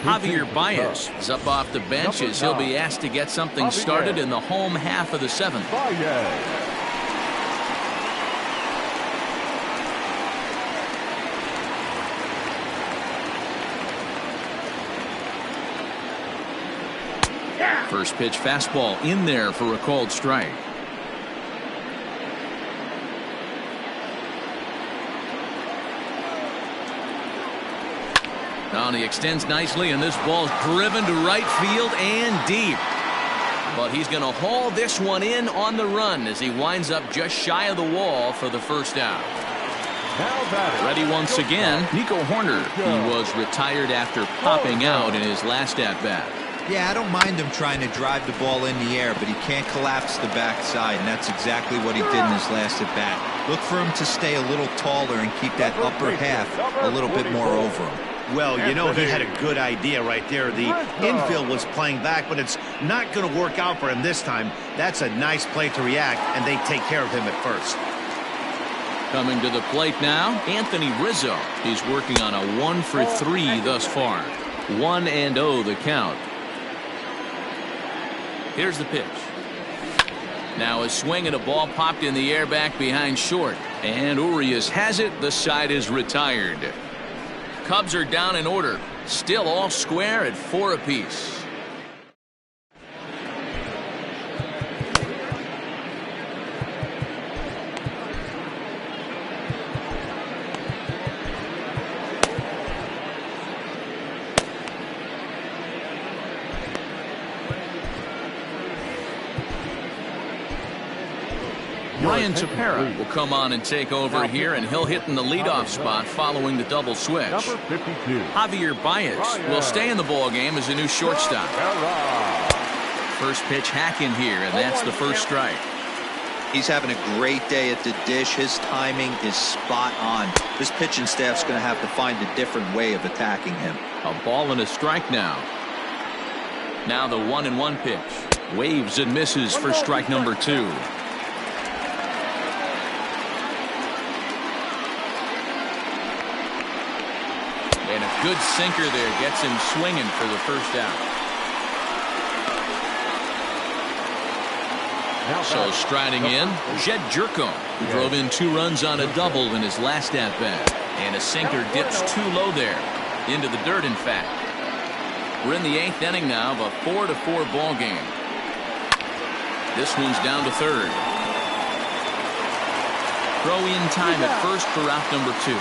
Javier Baez is up off the bench as he'll be asked to get something started in the home half of the 7th. First pitch fastball in there for a called strike. Now he extends nicely, and this ball's driven to right field and deep. But he's going to haul this one in on the run as he winds up just shy of the wall for the first out. Ready once again, Nico Horner. He was retired after popping out in his last at-bat. Yeah, I don't mind him trying to drive the ball in the air, but he can't collapse the backside, and that's exactly what he did in his last at-bat. Look for him to stay a little taller and keep that upper half a little bit more over him. Well, you know, he had a good idea right there. The infield was playing back, but it's not going to work out for him this time. That's a nice play to react, and they take care of him at first. Coming to the plate now, Anthony Rizzo. He's working on a 1-for-3 thus far. 1-0 the count. Here's the pitch. Now a swing and a ball popped in the air back behind short. And Urias has it. The side is retired. Cubs are down in order. Still all square at 4 apiece. Ryan Tepera will come on and take over here, and he'll hit in the leadoff spot following the double switch. Number 52. Javier Baez will stay in the ballgame as a new shortstop. First pitch hack in here, and that's the first strike. He's having a great day at the dish. His timing is spot on. This pitching staff's going to have to find a different way of attacking him. A ball and a strike now. Now the 1-1 pitch. Waves and misses for strike number 2. And a good sinker there gets him swinging for the first out. So striding in, Jed Jerko, who drove in 2 runs on a double in his last at-bat. And a sinker dips too low there. Into the dirt, in fact. We're in the 8th inning now of a 4-4 ball game. This one's down to third. Throw in time at first for out number 2.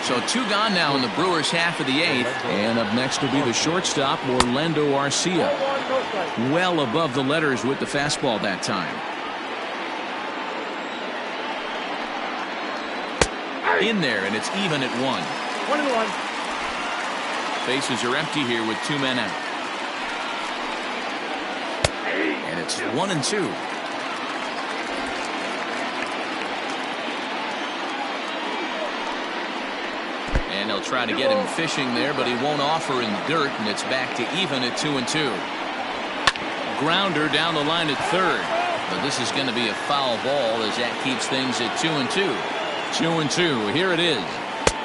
So 2 gone now in the Brewers' half of the 8th. And up next will be the shortstop, Orlando Arcia. Well above the letters with the fastball that time. In there, and it's even at 1. 1-1. Bases are empty here with 2 men out. And it's 1-2. And they'll try to get him fishing there, but he won't offer in the dirt, and it's back to even at 2-2. Grounder down the line at third. But this is going to be a foul ball as that keeps things at 2-2. 2-2. Here it is.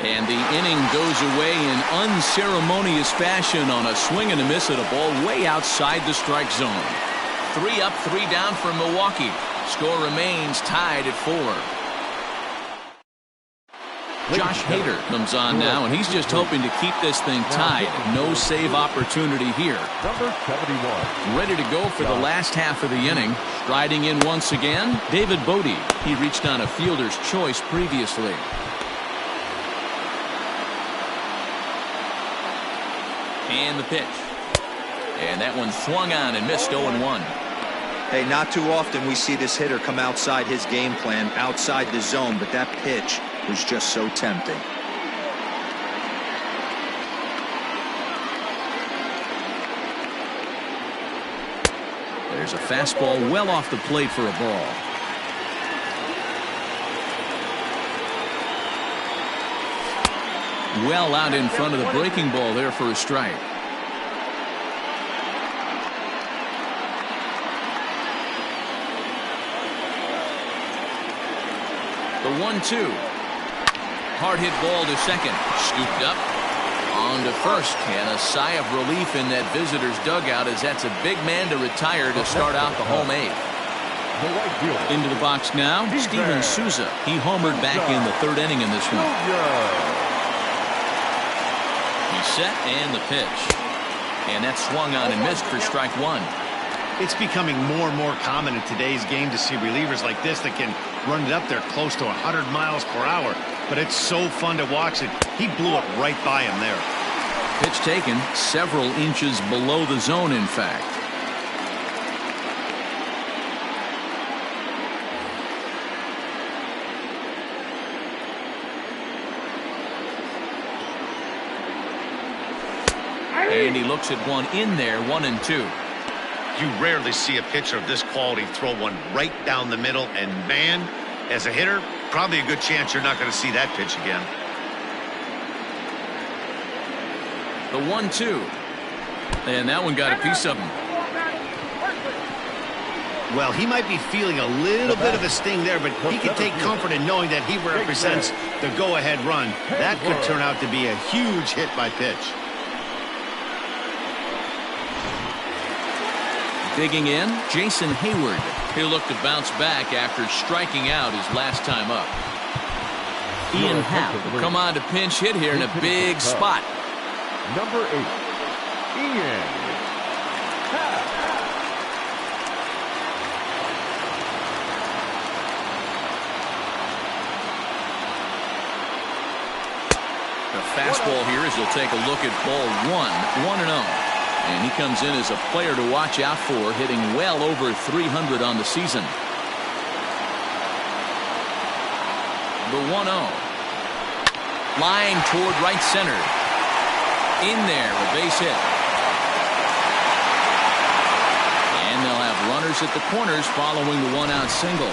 And the inning goes away in unceremonious fashion on a swing and a miss at a ball way outside the strike zone. 3 up, 3 down for Milwaukee. Score remains tied at 4. Josh Hader comes on now, and he's just hoping to keep this thing tied. No save opportunity here. Number 71. Ready to go for the last half of the inning. Striding in once again, David Bodie. He reached on a fielder's choice previously. And the pitch. And that one swung on and missed 0-1. Hey, not too often we see this hitter come outside his game plan, outside the zone, but that pitch was just so tempting. There's a fastball well off the plate for a ball. Well out in front of the breaking ball there for a strike. The 1-2. Hard hit ball to second. Scooped up. On to first. And a sigh of relief in that visitor's dugout as that's a big man to retire to start out the home 8th. Into the box now, Steven Souza. He homered back in the 3rd inning in this one. He's set and the pitch. And that swung on and missed for strike 1. It's becoming more and more common in today's game to see relievers like this that can run it up there close to 100 miles per hour. But it's so fun to watch it. He blew it right by him there. Pitch taken several inches below the zone, in fact. And he looks at one in there, 1-2. You rarely see a pitcher of this quality throw one right down the middle, and man, as a hitter, probably a good chance you're not going to see that pitch again. The 1-2. And that one got a piece of him. Well, he might be feeling a little bit of a sting there, but he can take comfort in knowing that he represents the go-ahead run. That could turn out to be a huge hit by pitch. Digging in, Jason Hayward. He'll look to bounce back after striking out his last time up. Ian Happ will come on to pinch hit here in a big spot. Number 8, Ian Happ. The fastball here as he'll take a look at ball 1-0. And he comes in as a player to watch out for, hitting well over 300 on the season. The 1-0. Line toward right center. In there, a base hit. And they'll have runners at the corners following the one-out single.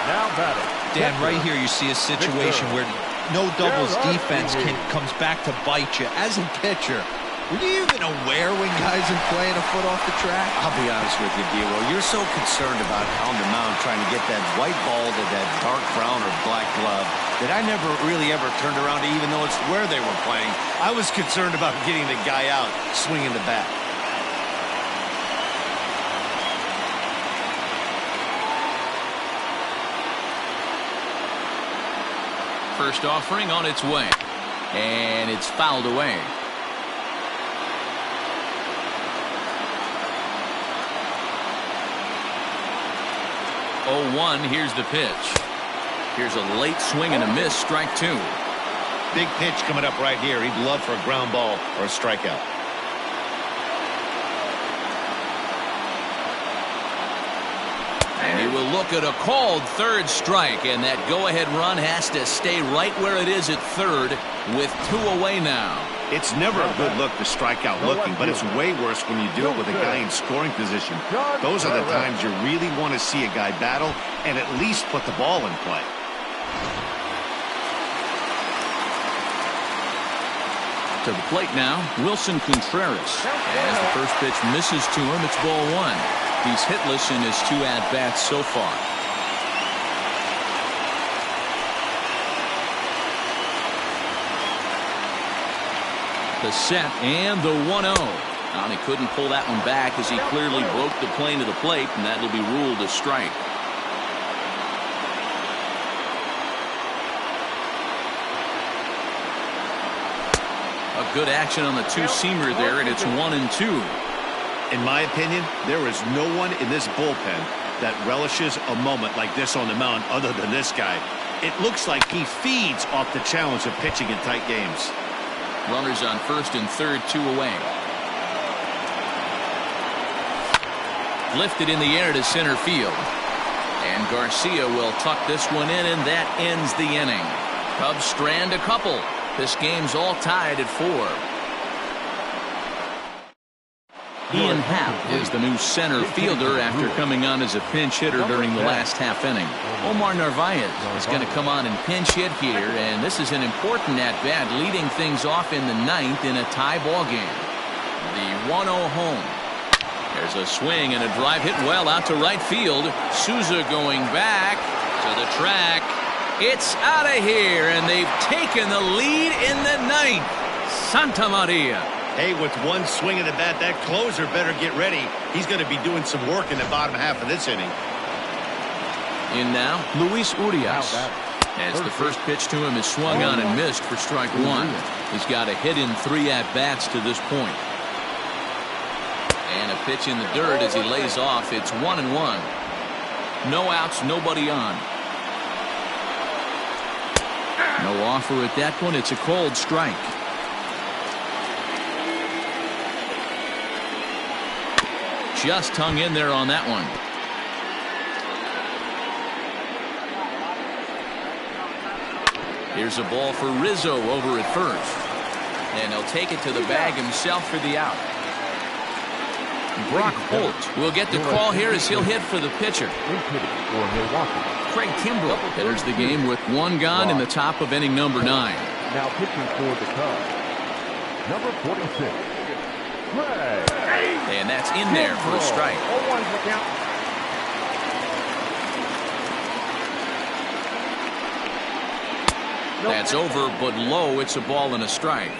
Now batting. Dan, right here you see a situation where no doubles defense comes back to bite you. As a pitcher, were you even aware when guys are playing a foot off the track? I'll be honest with you, D-Roll. You're so concerned about on the mound trying to get that white ball to that dark brown or black glove that I never really ever turned around to even notice where they were playing. I was concerned about getting the guy out swinging the bat. First offering on its way. And it's fouled away. 0-1, here's the pitch. Here's a late swing and a miss, strike 2. Big pitch coming up right here. He'd love for a ground ball or a strikeout. And he will look at a called third strike, and that go-ahead run has to stay right where it is at third with 2 away now. It's never a good look to strike out looking, but it's way worse when you do it with a guy in scoring position. Those are the times you really want to see a guy battle and at least put the ball in play. To the plate now, Wilson Contreras. As the first pitch misses to him, it's ball 1. He's hitless in his 2 at-bats so far. The set and the 1-0. He couldn't pull that one back as he clearly broke the plane to the plate, and that'll be ruled a strike. A good action on the two-seamer there, and it's 1-2. In my opinion, there is no one in this bullpen that relishes a moment like this on the mound other than this guy. It looks like he feeds off the challenge of pitching in tight games. Runners on first and third, 2 away. Lifted in the air to center field. And Garcia will tuck this one in, and that ends the inning. Cubs strand a couple. This game's all tied at 4. Ian Happ is the new center fielder after coming on as a pinch hitter during the last half inning. Omar Narvaez is going to come on and pinch hit here, and this is an important at-bat, leading things off in the 9th in a tie ball game. The 1-0 home. There's a swing and a drive hit well out to right field. Souza going back to the track. It's out of here, and they've taken the lead in the 9th. Santa Maria. Hey, with one swing of the bat, that closer better get ready. He's going to be doing some work in the bottom half of this inning. In now, Luis Urias. As the first pitch to him is swung on and missed for strike 1. He's got a hit in 3 at-bats to this point. And a pitch in the dirt as he lays off. It's 1-1. No outs, nobody on. No offer at that point. It's a cold strike. Just hung in there on that one. Here's a ball for Rizzo over at first. And he'll take it to the bag himself for the out. Brock Holt will get the call here as he'll hit for the pitcher. Craig Kimbrell enters the game with 1 gone in the top of inning number 9. Now pitching for the Cubs, number 46, Craig. And that's in there for a strike. That's over, but low. It's a ball and a strike.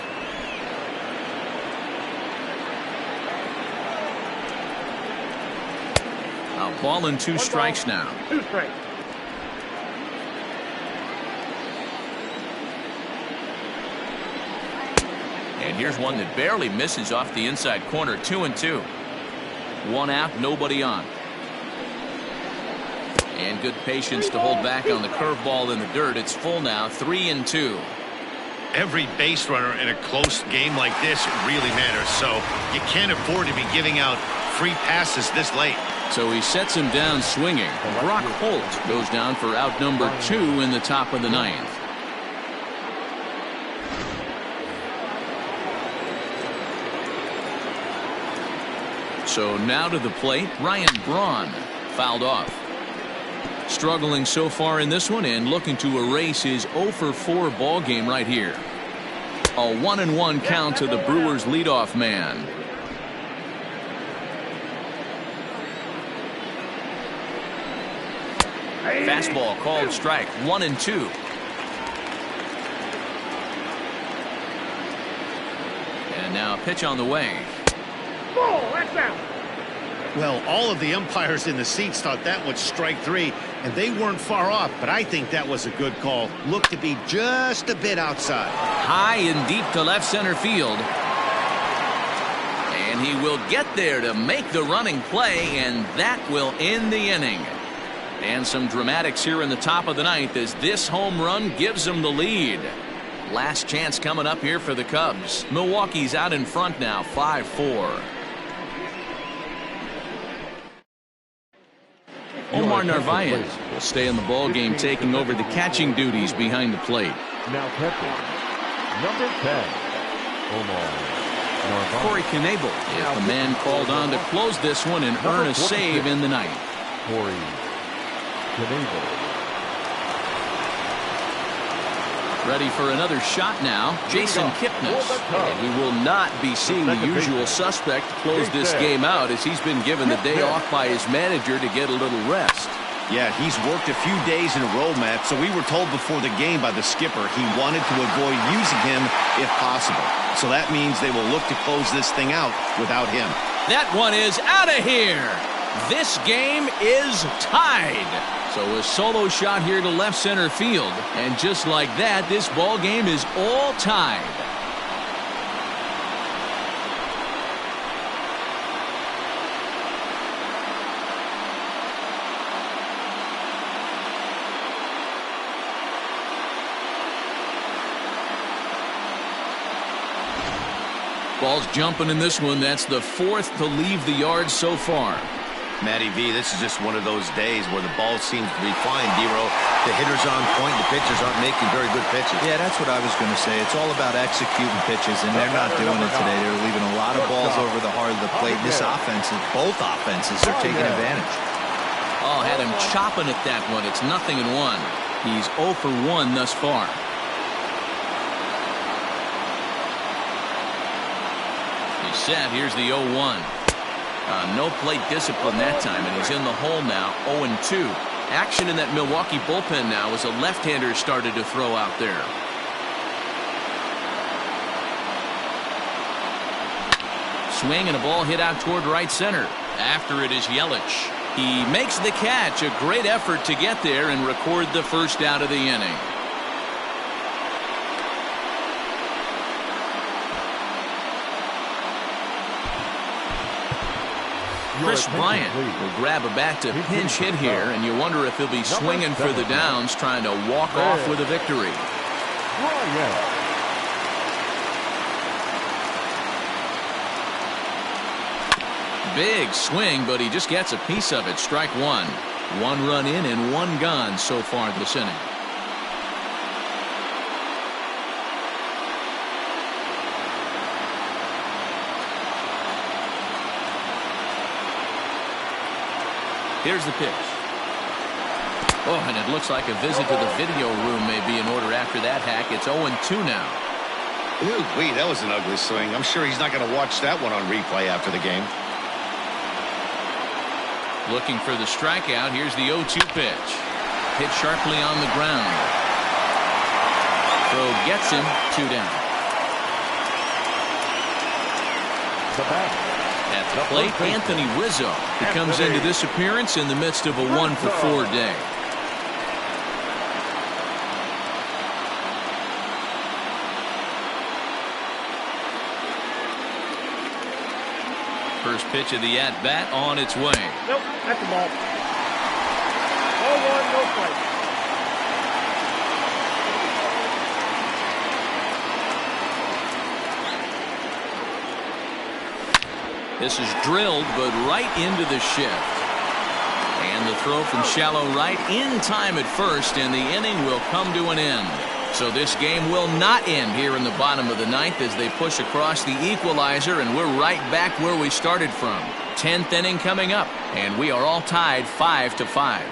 A ball and 2 strikes now. 2 strikes. And here's one that barely misses off the inside corner. 2-2. 1 out, nobody on. And good patience to hold back on the curveball in the dirt. It's full now. 3-2. Every base runner in a close game like this really matters, so you can't afford to be giving out free passes this late. So he sets him down swinging. Brock Holt goes down for out number 2 in the top of the 9th. So now to the plate, Ryan Braun, fouled off. Struggling so far in this one and looking to erase his 0-for-4 ball game right here. A 1-1 count to the Brewers leadoff man. Fastball called strike. 1-2. And now a pitch on the way. Ball, that's out. Well, all of the umpires in the seats thought that was strike 3, and they weren't far off, but I think that was a good call. Looked to be just a bit outside. High and deep to left center field. And he will get there to make the running play, and that will end the inning. And some dramatics here in the top of the 9th as this home run gives them the lead. Last chance coming up here for the Cubs. Milwaukee's out in front now, 5-4. Omar Narvaez will stay in the ball game, taking over the catching duties behind the plate. Now catching, number 10, Omar Narvaez. Corey Knebel is the man called on to close this one and earn a save in the 9th. Corey Knebel. Ready for another shot now, Jason Kipnis. And we will not be seeing the usual suspect close this game out as he's been given the day off by his manager to get a little rest. Yeah, he's worked a few days in a row, Matt, so we were told before the game by the skipper he wanted to avoid using him if possible. So that means they will look to close this thing out without him. That one is out of here. This game is tied. So a solo shot here to left center field. And just like that, this ball game is all tied. Ball's jumping in this one. That's the 4th to leave the yard so far. Matty V, this is just one of those days where the ball seems to be flying, D-Row. The hitter's on point, the pitchers aren't making very good pitches. Yeah, that's what I was going to say. It's all about executing pitches, and they're not doing it today. They're leaving a lot of balls over the heart of the plate. And this offense, both offenses are taking advantage. Oh, had him chopping at that one. It's 0-1. He's 0 for 1 thus far. He's set. Here's the 0-1. No plate discipline that time, and he's in the hole now, 0-2. Action in that Milwaukee bullpen now as a left-hander started to throw out there. Swing and a ball hit out toward right center. After it is Yelich. He makes the catch. A great effort to get there and record the first out of the inning. Chris Bryant will grab a bat to pinch hit here, and you wonder if he'll be swinging for the downs, trying to walk off with a victory. Big swing, but he just gets a piece of it. Strike 1. 1 run in and 1 gone so far this inning. Here's the pitch. Oh, and it looks like a visit to the video room may be in order after that hack. It's 0-2 now. Ooh, wait, that was an ugly swing. I'm sure he's not going to watch that one on replay after the game. Looking for the strikeout. Here's the 0-2 pitch. Hit sharply on the ground. Throw gets him. 2 down. The bat, At the plate, Anthony Rizzo. He comes into this appearance in the midst of a 1-for-4 day. First pitch of the at-bat on its way. Nope, that's a ball. 0-1, no strike. This is drilled, but right into the shift. And the throw from shallow right in time at first, and the inning will come to an end. So this game will not end here in the bottom of the ninth as they push across the equalizer, and we're right back where we started from. 10th inning coming up, and we are all tied 5-5.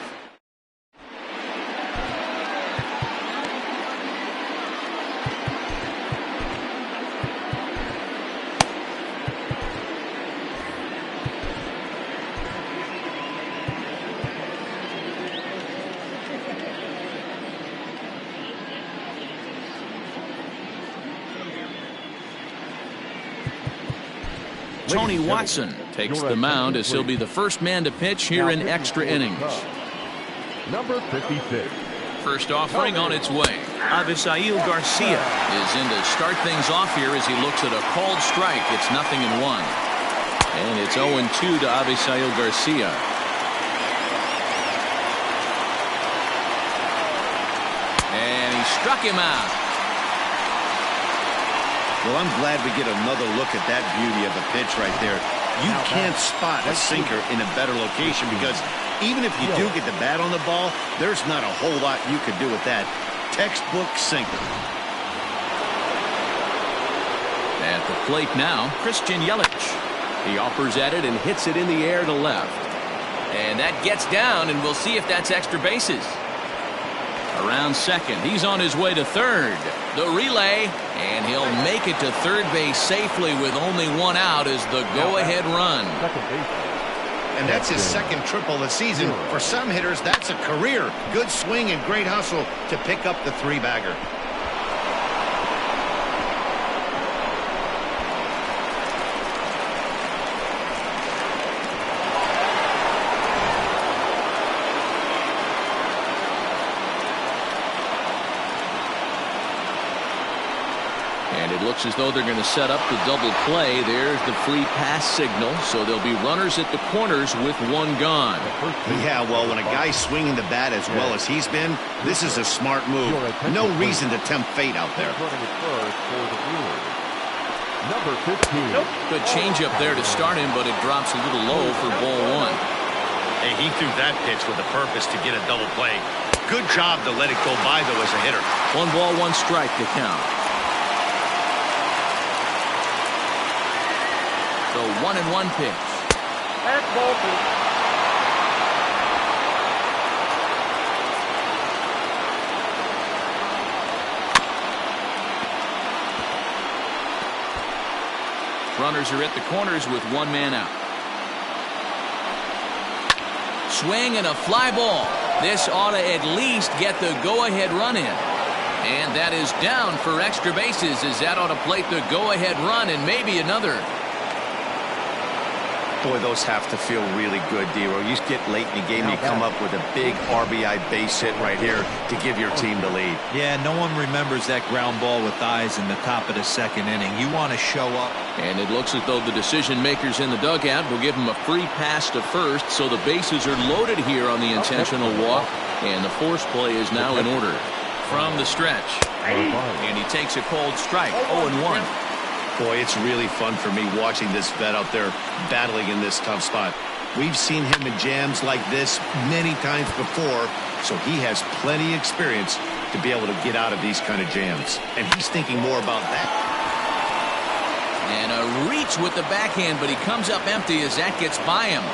Tony Watson takes the mound as he'll be the first man to pitch here in extra innings. Number 56. First offering on its way. Avisail Garcia is in to start things off here as he looks at a called strike. It's 0-1. And it's 0-2 to Avisail Garcia. And he struck him out. Well, I'm glad we get another look at that beauty of a pitch right there. You can't spot a sinker in a better location because even if you do get the bat on the ball, there's not a whole lot you could do with that. Textbook sinker. At the plate now, Christian Yelich. He offers at it and hits it in the air to left. And that gets down, and we'll see if that's extra bases. Around second, he's on his way to third. The relay, and he'll make it to third base safely with only one out as the go-ahead run. And that's his second triple of the season. For some hitters, that's a career. Good swing and great hustle to pick up the three-bagger. It looks as though they're going to set up the double play. There's the free pass signal, so there'll be runners at the corners with one gone. Yeah, well, when a guy's swinging the bat as well as he's been, this is a smart move. No reason to tempt fate out there. Number 15. Good changeup there to start him, but it drops a little low for ball one. Hey, he threw that pitch with a purpose to get a double play. Good job to let it go by, though, as a hitter. 1 ball, 1 strike to count. The 1-1 pitch. That's ball two. Runners are at the corners with one man out. Swing and a fly ball. This ought to at least get the go-ahead run in. And that is down for extra bases as that ought to plate the go-ahead run and maybe another. Boy, those have to feel really good, Dero. You get late in the game, you come up with a big RBI base hit right here to give your team the lead. Yeah, no one remembers that ground ball with eyes in the top of the second inning. You want to show up. And it looks as though the decision makers in the dugout will give him a free pass to first, so the bases are loaded here on the intentional walk, and the force play is now in order. From the stretch, and he takes a cold strike, 0-1. Boy, it's really fun for me watching this vet out there battling in this tough spot. We've seen him in jams like this many times before, so he has plenty of experience to be able to get out of these kind of jams. And he's thinking more about that. And a reach with the backhand, but he comes up empty as that gets by him.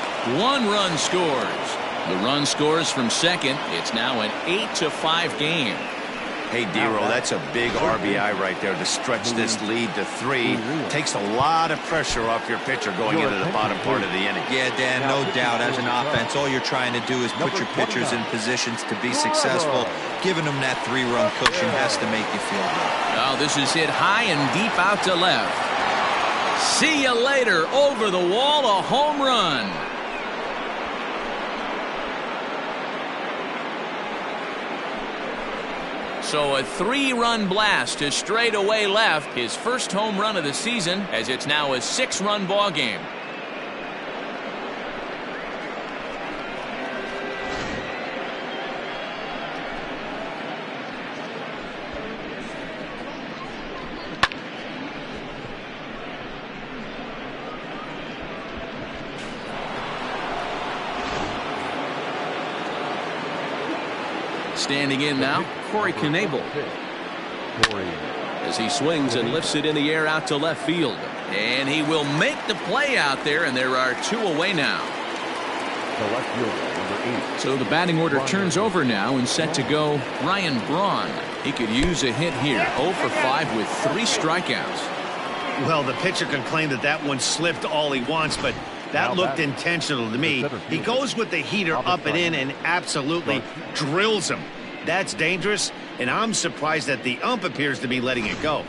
1 run scores. The run scores from second. It's now an 8-5 game. Hey, Dero, that's a big RBI right there to stretch this lead to 3. Takes a lot of pressure off your pitcher going into the bottom part of the inning. Yeah, Dan, no doubt. As an offense, all you're trying to do is put your pitchers in positions to be successful. Giving them that 3-run cushion has to make you feel good. Oh, this is hit high and deep out to left. See you later. Over the wall, a home run. So a 3-run blast to straightaway left. His first home run of the season, as it's now a 6-run ball game. Standing in now, Corey Knebel. As he swings and lifts it in the air out to left field. And he will make the play out there, and there are 2 away now. So the batting order turns over now, and set to go Ryan Braun. He could use a hit here. 0 for 5 with 3 strikeouts. Well, the pitcher can claim that one slipped all he wants, but that looked intentional to me. He goes with the heater up and in and absolutely drills him. That's dangerous, and I'm surprised that the ump appears to be letting it go.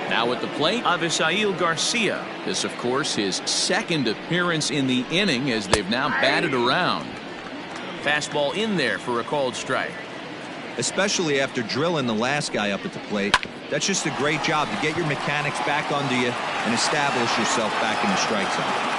Now at the plate, Avisail Garcia. This, of course, his second appearance in the inning as they've now batted around. Fastball in there for a called strike. Especially after drilling the last guy up at the plate. That's just a great job to get your mechanics back under you and establish yourself back in the strike zone.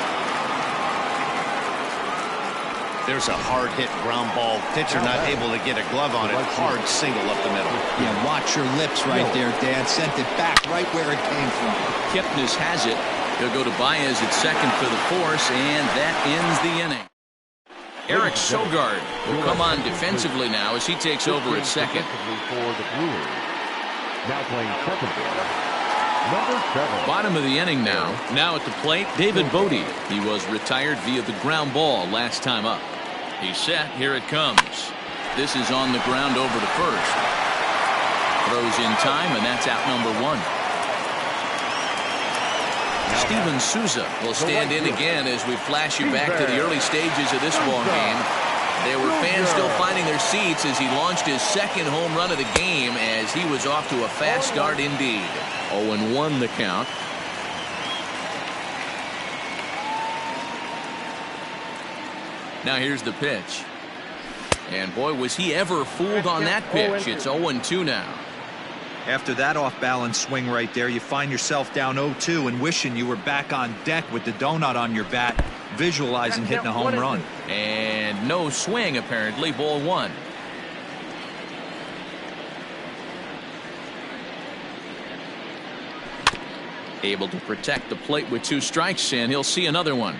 There's a hard-hit ground ball. Pitcher not able to get a glove on it. Hard single up the middle. Yeah, watch your lips right there, Dan. Sent it back right where it came from. Kipnis has it. He'll go to Baez at second for the force, and that ends the inning. Eric Sogard will come on defensively now as he takes over at second. Now playing second base, number 7. Bottom of the inning now. Now at the plate, David Bodie. He was retired via the ground ball last time up. He's set. Here it comes. This is on the ground over to first. Throws in time, and that's out number 1. Steven Souza will stand in again as we flash you back to the early stages of this ball game. There were fans still finding their seats as he launched his second home run of the game as he was off to a fast start indeed. 0-1 the count. Now here's the pitch. And boy, was he ever fooled on that pitch. It's 0-2 now. After that off-balance swing right there, you find yourself down 0-2 and wishing you were back on deck with the donut on your bat, visualizing hitting a home run. And no swing, apparently. Ball 1. Able to protect the plate with 2 strikes, and he'll see another one.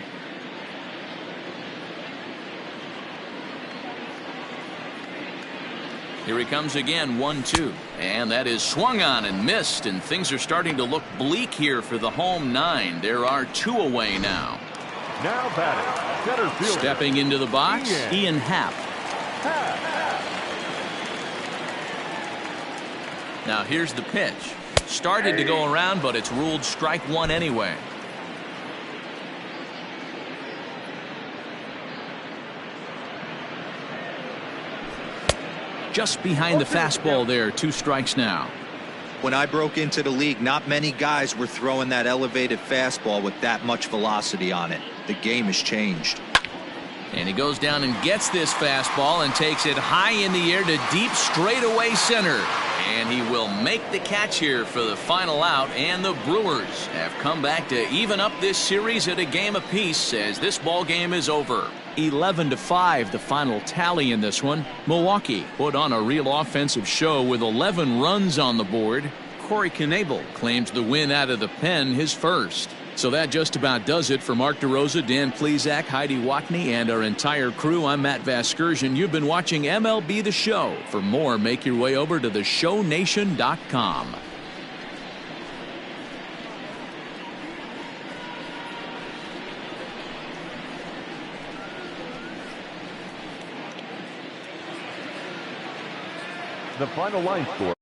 Here he comes again, 1-2. And that is swung on and missed, and things are starting to look bleak here for the home 9. There are 2 away now. Now batting, center fielder. Stepping into the box, Ian Happ. Now here's the pitch. Started to go around, but it's ruled strike 1 anyway. Just behind the fastball there. 2 strikes now. When I broke into the league, not many guys were throwing that elevated fastball with that much velocity on it. The game has changed. And he goes down and gets this fastball and takes it high in the air to deep straightaway center. And he will make the catch here for the final out. And the Brewers have come back to even up this series at a game apiece as this ball game is over. 11-5 the final tally in this one. Milwaukee put on a real offensive show with 11 runs on the board. Corey Knebel claims the win out of the pen, his first. So that just about does it for Mark DeRosa, Dan Plesac, Heidi Watney, and our entire crew. I'm Matt Vasgersian. You've been watching MLB The Show. For more, make your way over to theshownation.com. The final line score